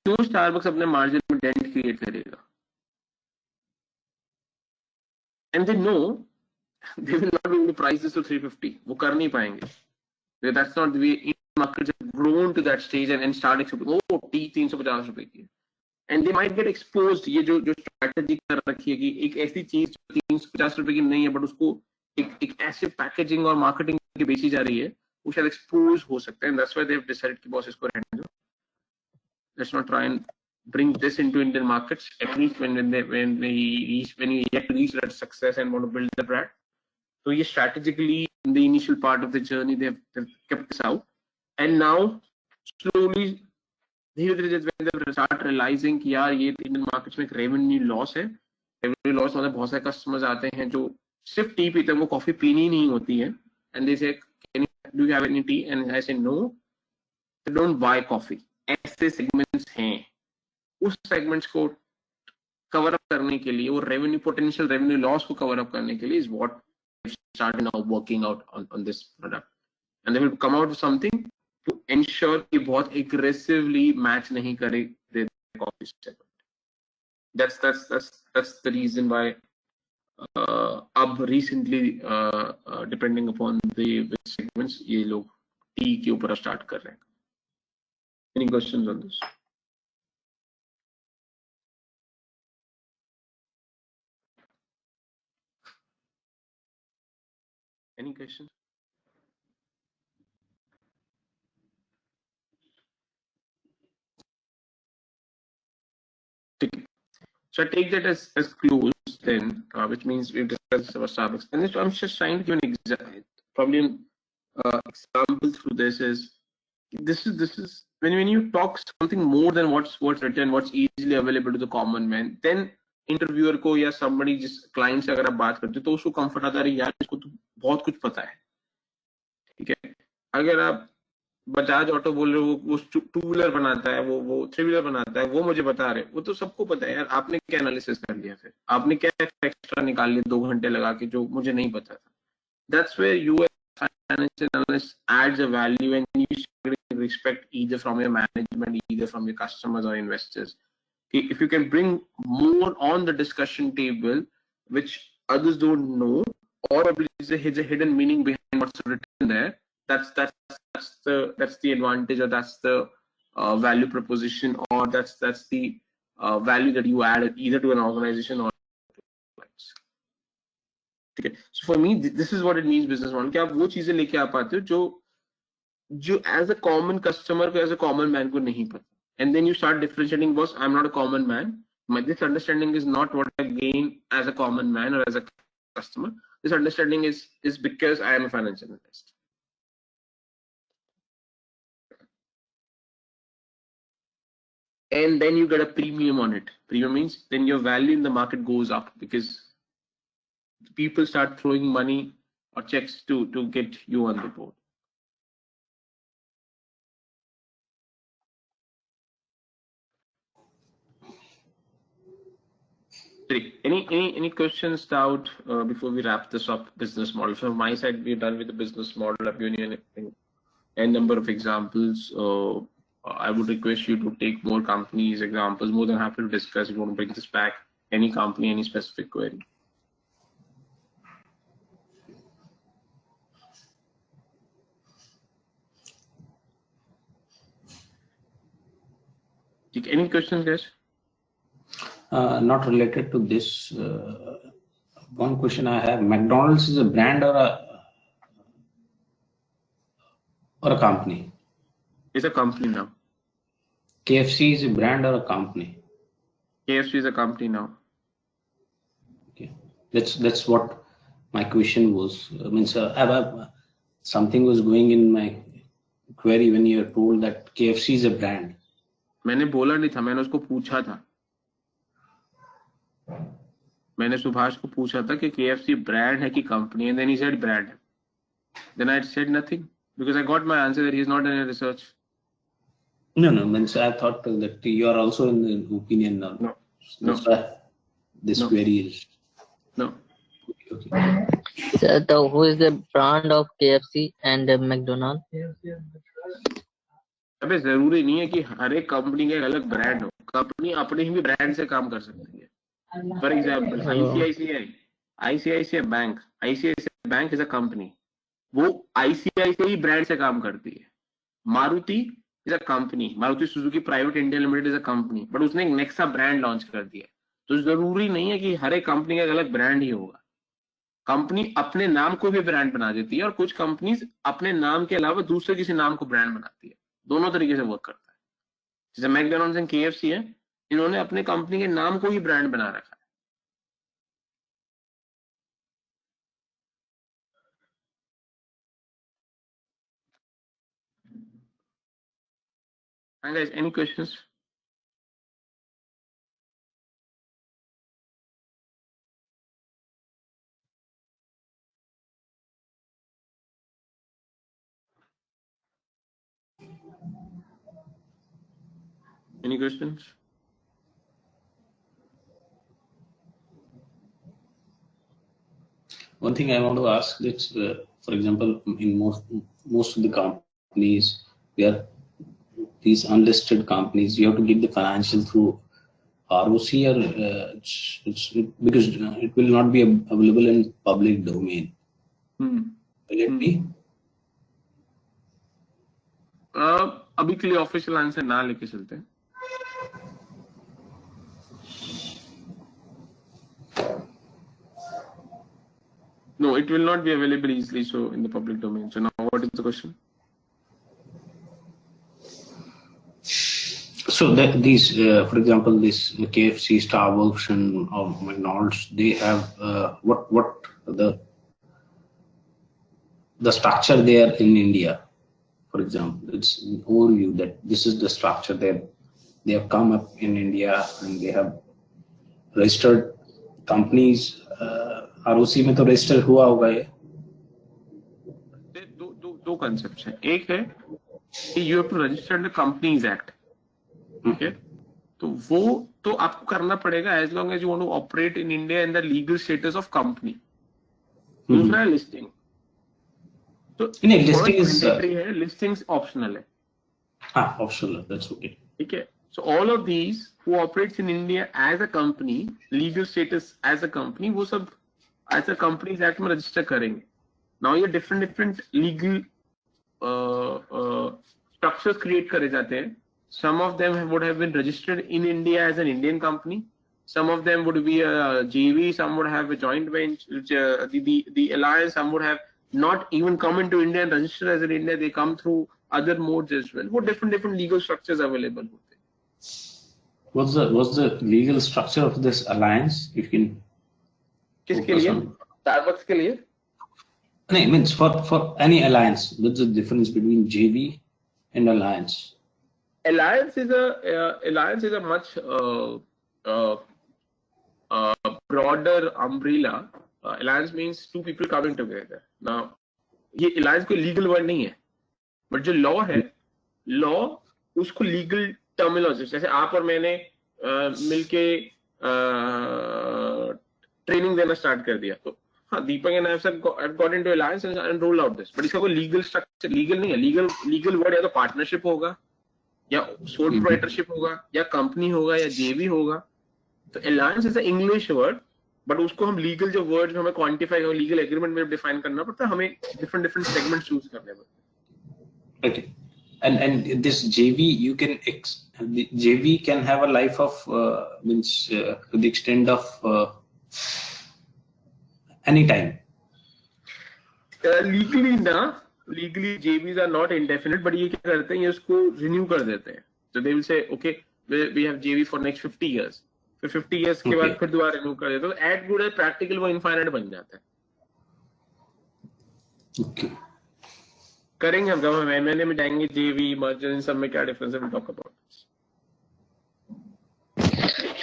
क्यों स्टारबक्स अपने मार्जिन में डेंट क्रिएट करेगा? And they know they will not be able to price this to 350. वो कर नहीं पाएंगे. That's not the way markets have grown to that stage and start expecting, oh, T 350 रुपए की है. And they might get exposed. ये जो strategy कर रखी है कि एक ऐसी चीज जो 350 रुपए की नहीं है, बट उसको एक ऐसे पैकेजिंग और मार्केटिंग की बेची जा रही है, वो शायद एक्सपोज हो सकता है. And that's why they have decided कि बॉस इसको रहने दो. Let's not try and bring this into Indian markets, at least when you yet to reach that success and want to build the brand. So ये strategically in the initial part of the journey they've kept this out, and now slowly धीरे धीरे when they start realizing कि यार ये Indian markets में एक revenue loss है. Revenue loss मतलब बहुत सारे कस्टमर्स आते हैं जो सिर्फ टी पीते हैं, वो कॉफी पीनी नहीं होती है, and they say do you have any tea, and I say no, they don't buy coffee. ऐसे सेगमेंट्स हैं, उस सेगमेंट्स को कवर अप करने के लिए, वो रेवेन्यू पोटेंशियल रेवेन्यू लॉस को कवर अप करने के लिए is what start now working out on this product, and they will come out with something to ensure कि बहुत aggressively match नहीं करे the coffee segment. That's the reason why अब recently depending upon the segments ये लोग T के ऊपर start कर रहे हैं. Any questions on this? Any questions? So I take that as close then, which means we've discussed about Starbucks. And I'm just trying to give an example. Example through this is when you talk something more than what's written, what's easily available to the common man, then interviewer को या somebody जिस client से अगर आप बात करते हो तो उसको comfort आता है, यार इसको तो बहुत कुछ पता है, ठीक है. अगर आप बजाज ऑटो बोल रहे हो, वो टू व्हीलर बनाता है, वो थ्री व्हीलर बनाता है, वो मुझे बता रहे, वो तो सबको पता है यार. आपने क्या एनालिसिस कर लिया, फिर आपने क्या एक्स्ट्रा निकाल लिया 2 घंटे लगा के जो मुझे नहीं पता था. That's where you as a financial analyst adds a value, and you should respect either from your management, either from your customers or investors. If you can bring more on the discussion table, which others don't know, or is a hidden meaning behind what's written there, that's the advantage, or that's the value proposition, or that's the value that you add either to an organization or clients. ठीक है. So for me this is what it means business model, कि आप वो चीजें लेके आ पाते हो जो as a common customer को, as a common man को नहीं पता, and then you start differentiating, boss, I'm not a common man, this understanding is not what I gain as a common man or as a customer. This understanding is because I am a financial analyst. And then you get a premium on it. Premium means then your value in the market goes up because people start throwing money or checks to get you on the board. Any questions, doubt before we wrap this up? Business model. From my side, we're done with the business model. I've given you a number of examples. I would request you to take more companies examples. More than happy to discuss. If you want to bring this back, any company, any specific query. Any questions, guys? Not related to this. One question I have: McDonald's is a brand or a company? It's a company now. KFC is a brand or a company? KFC is a company now. Okay, that's what my question was. Something was going in my query when you told that KFC is a brand. मैंने बोला नहीं था, मैंने उसको पूछा था. मैंने सुभाष को पूछा था कि KFC brand है कि company, and then he said brand. Then I said nothing because I got my answer that he is not in a research. No, means I thought that you are also in the opinion now. No. This query is. No. Okay. So who is the brand of KFC and McDonald's? अबे जरूरी नहीं है कि हर एक company का एक अलग brand हो. कंपनी अपने ही भी ब्रांड से काम कर सकती है. For example ICICI bank is a company. वो ICICI ही ब्रांड से काम करती है. Maruti is a company. Maruti Suzuki private India limited is a company, but उसने एक नेक्सा ब्रांड लॉन्च कर दिया. तो जरूरी नहीं है कि हर एक कंपनी का एक अलग ब्रांड ही होगा. कंपनी अपने नाम को भी ब्रांड बना देती है और कुछ कंपनीज अपने नाम के अलावा दूसरे किसी नाम को ब्रांड बनाती है. दोनों तरीके से वर्क करता है. जैसे मैकडॉनल्ड्स एंड KFC है, इन्होंने अपने कंपनी के नाम को ही ब्रांड बना रखा है. Guys, any questions? Any questions? One thing I want to ask is, for example, in most of the companies, these unlisted companies, you have to get the financial through ROC, or because it will not be available in public domain. Will it be? अभी के लिए official answer ना लेके चलते हैं. No, it will not be available easily so in the public domain. So now what is the question? So that these, for example, this KFC, Starbucks, and McDonald's, they have what the structure there in India. For example, it's an overview that this is the structure that they have come up in India and they have registered companies. ROC में तो register हुआ होगा ये. दो concept हैं. एक है कि you have to register the companies act. Okay, तो वो तो आपको करना पड़ेगा as long as you want to operate in India in the legal status of company. दूसरा है लिस्टिंग. तो लिस्टिंग इज मैंडेटरी है, लिस्टिंग ऑप्शनल है. हाँ, ऑप्शनल है, दैट्स ओके. ठीक है. So all of these who operates in India as a company, legal status as a company, वो सब as a companies act में register करेंगे. Now ये different legal structures create करे जाते हैं. Some of them would have been registered in India as an Indian company. Some of them would be a JV. Some would have a joint venture. The alliance. Some would have not even come into India and register as an India. They come through other modes as well. What different legal structures available? What's the legal structure of this alliance? If you can. किसके लिए? Starbucks के लिए? No, it means for any alliance. What's the difference between JV and alliance? Alliance is a much broader umbrella. Alliance means two people coming together. Now, ये alliance कोई legal word नहीं है, but जो law है, law उसको legal terminology, जैसे आप और मैंने मिलके ट्रेनिंग देना स्टार्ट कर दिया। तो हाँ, Deepak and I have got into alliance and roll out this, but इसका कोई लीगल स्ट्रक्चर, लीगल नहीं है। लीगल वर्ड या तो पार्टनरशिप होगा, या सोल प्रोप्राइटरशिप होगा, या कंपनी होगा, या जेवी होगा। तो alliance is a English word, but उसको हम लीगल जो वर्ड हमें क्वांटिफाई और लीगल एग्रीमेंट में डिफाइन करना पड़ता है, हमें डिफरेंट सेगमेंट चूज करने पड़ते हैं। Okay. And this JV, you can the JV can have a life of means to the extent of any time. Legally JVs are not indefinite, but ये क्या करते हैं, ये उसको रिन्यू कर देते हैं। So they will say, okay, we have JV for next 50 years. फिर 50 years के बाद फिर दोबारा रिन्यू कर देते हैं। तो एट गुड है प्रैक्टिकल वो इनफाइनाइट बन जाता है। Okay. करेंगे हम, जब हम M&A में जाएंगे, जेवी मर्जर इन सब में क्या डिफरेंस है, टॉक अबाउट।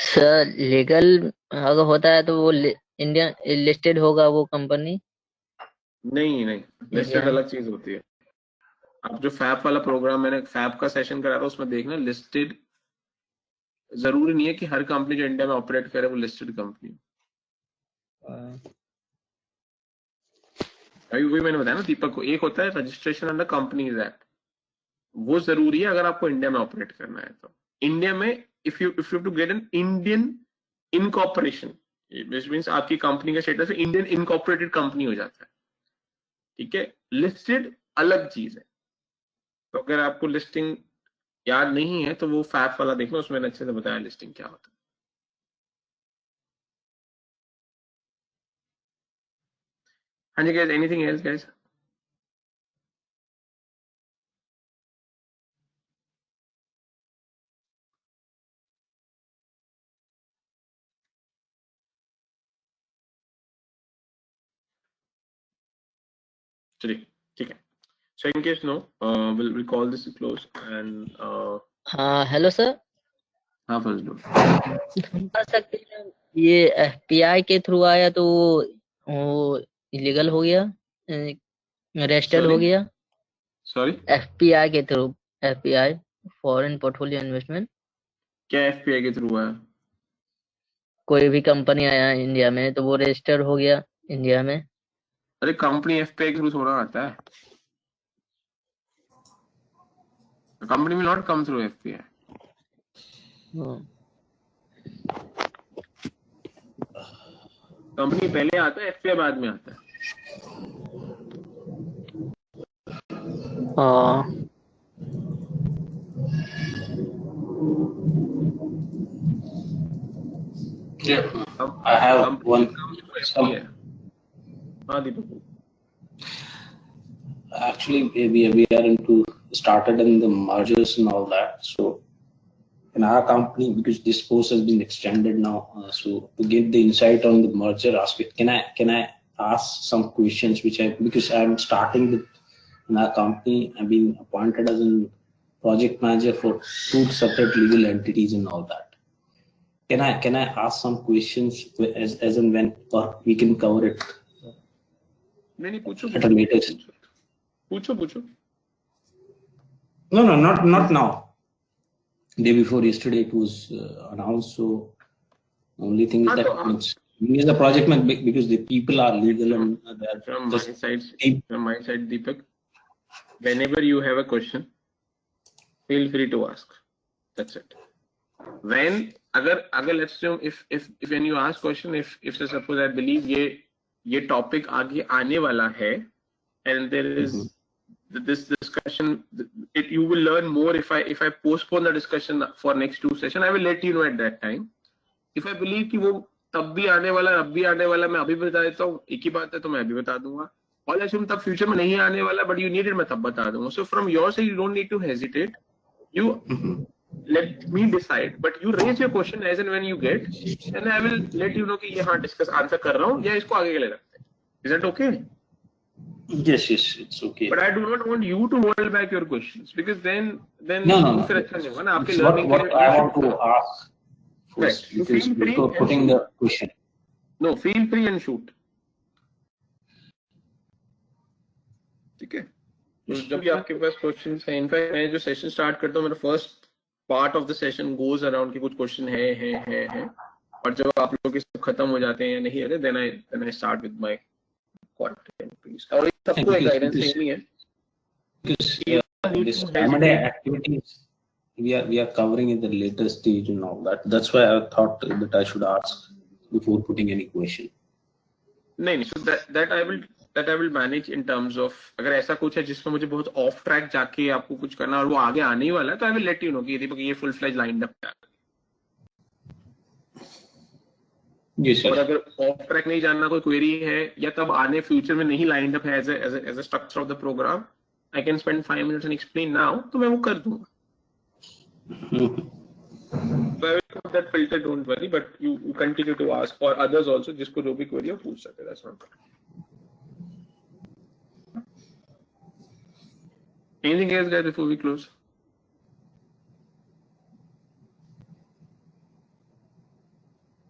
सर लीगल अगर होता है तो वो इंडियन लिस्टेड होगा वो कंपनी? नहीं, लिस्टेड अलग चीज होती है। आप जो फैप वाला प्रोग्राम, मैंने फैप का सेशन कराया था, उसमें देखना, लिस्टेड जरूरी नहीं है कि हर कंपनी जो इंडिया में ऑपरेट करे वो लिस्टेड कंपनी। अभी वही मैंने बताया ना दीपक को, एक होता है रजिस्ट्रेशन अंडर कंपनीज एक्ट, वो जरूरी है अगर आपको इंडिया में ऑपरेट करना है। तो इंडिया में if you to get an Indian incorporation, which means आपकी कंपनी का स्टेटस इंडियन इनकॉर्पोरेटेड कंपनी हो जाता है। ठीक है, लिस्टेड अलग चीज है। तो अगर आपको लिस्टिंग याद नहीं है तो वो फैप वाला देखना, उसमें मैंने अच्छे से बताया लिस्टिंग क्या होता है। हाँ जी गाइस, एनीथिंग एल्स गाइस? चलिए ठीक है। So in case no, we'll call this close and हाँ हेलो सर। हाँ फर्स्ट डो बता सकते हैं ये एफपीआई के थ्रू आया तो वो इलीगल हो गया, रजिस्टर्ड हो गया? सॉरी, एफपीआई के through, FPI foreign portfolio investment, क्या एफपीआई के थ्रू आया? कोई भी कंपनी आया इंडिया में तो वो रजिस्टर हो गया इंडिया में? अरे कंपनी एफपीआई के थ्रू थोड़ा आता है, company will not come through FPI. Company पहले आता है, एफपीआई बाद में आता है। I have one. हाँ दीपक, Actually, we are into started in the mergers and all that. So in our company, because this post has been extended now, so to give the insight on the merger aspect, can I ask some questions because I'm starting with in our company. I've been appointed as a project manager for 2 separate legal entities and all that. Can I ask some questions as and when, or we can cover it? नहीं पूछो at a later पूछो। No, not now. Day before yesterday it was announced. So only thing is that me as a project man, because the people are legal and from my side, Deepak, whenever you have a question, feel free to ask. That's it. When अगर let's assume if when you ask question, if suppose I believe ये topic आगे आने वाला है, and there is this discussion, you will learn more if I postpone the discussion for next 2 sessions. I will let you know at that time. If I believe कि वो तब भी आने वाला, अब भी आने वाला, मैं अभी बता देता हूँ, एक ही बात है, तो मैं अभी बता दूंगा। और assume तब फ्यूचर में नहीं आने वाला, but you need it, मैं तब बता दूंगा। So from your side you don't need to hesitate. You let me decide, but you raise your question as and when you get, and I will let you know कि ये हाँ discuss answer कर रहा हूँ या इसको आगे के लिए रखते हैं। Is that okay? Yes, it's okay. But I do not want you to hold back your questions, because then no. फिर अच्छा नहीं होगा ना आपके learning. What I want to ask first, right. So feel free before putting the question. No, feel free and shoot. ठीक है, तो जब भी आपके पास क्वेश्चंस हैं, इनफैक्ट मैं जो सेशन स्टार्ट करता हूँ, मेरा first part of the session goes around कि कुछ क्वेश्चन है, और जब आप लोग के सब खत्म हो जाते हैं या नहीं होते, then I start with my content piece. और ये सबको एक गाइडेंस सेम ही है because this M&A activities we are covering in the later stage and all that. That's why I thought that I should ask before putting any question. नहीं, so that I will manage in terms of, अगर ऐसा कुछ है जिसमें मुझे बहुत of track जाके आपको कुछ करना और वो आगे आने ही वाला है, तो I will let you know कि दीपक ये फुल फ्लेज लाइंड अप है। Yes, और yes. अगर ऑफ ट्रैक नहीं जानना कोई क्वेरी है या तब आने फ्यूचर में नहीं लाइंड अप है as a structure of the program, I can spend 5 minutes and explain now, तो मैं वो कर दूंगा। So I will put that filter, don't worry, but you continue to ask for others also, जिसको जो भी query हो पूछ सकते, that's not bad. Anything else guys before we close?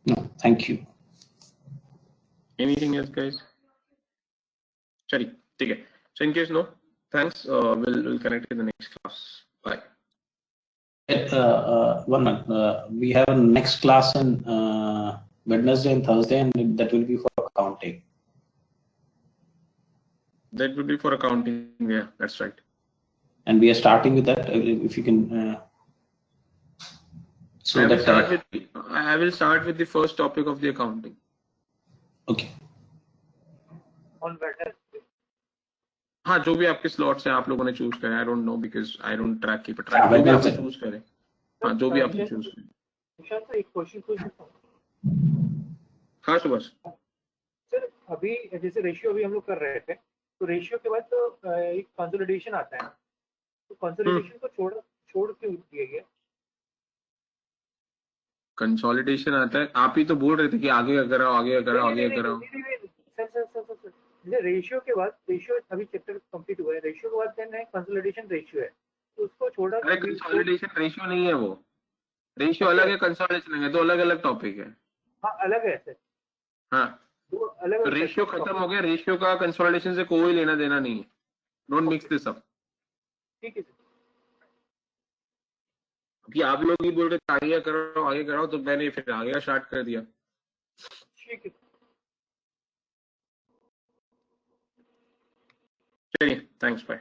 No, thank you. Anything else guys? चलिए ठीक है, so in case no, thanks, we'll connect in the next class. Bye. One minute. We have a next class on Wednesday and Thursday, and that will be for accounting. That would be for accounting, yeah, that's right. And we are starting with that. If you can, so I will start with the first topic of the accounting. Okay. On Wednesday. हाँ, जो भी आपके slots हैं आप लोगों ने choose करें, आई don't no because I don't track keep track, जो भी आपने चूज करें। हाँ, जो भी आपने चूज करें। निशांत सर, एक क्वेश्चन पूछ सकता हूँ? हाँ सुभाष सर, अभी जैसे रेशियो अभी हम लोग कर रहे थे, तो रेशियो के बाद तो एक कंसोलिडेशन आता है, तो कंसोलिडेशन को छोड़ क्यों दिया गया? कंसोलिडेशन आता है, आप ही तो बोल रहे थे कि आगे कराओ आगे कराओ आगे कराओ। सर, रेशियो के बाद, रेशियो अभी चैप्टर कंप्लीट हुआ है, रेशियो के बाद देन है कंसोलिडेशन रेशियो है, तो उसको छोड़ा। अरे कंसोलिडेशन रेशियो नहीं है, वो रेशियो अलग है, कंसोलिडेशन अलग है, दो अलग अलग टॉपिक है। हाँ, अलग है सर। हाँ, दो अलग। तो रेशियो खत्म हो गया, रेशियो का कंसोलिडेशन से कोई लेना देना नहीं है, डोंट मिक्स दिस अप। ठीक है सर। कि आप लोग ही बोल रहे थे आगे कराओ, तो मैंने फिर आगे स्टार्ट कर दिया। ठीक है, चलिए, थैंक्स, बाय।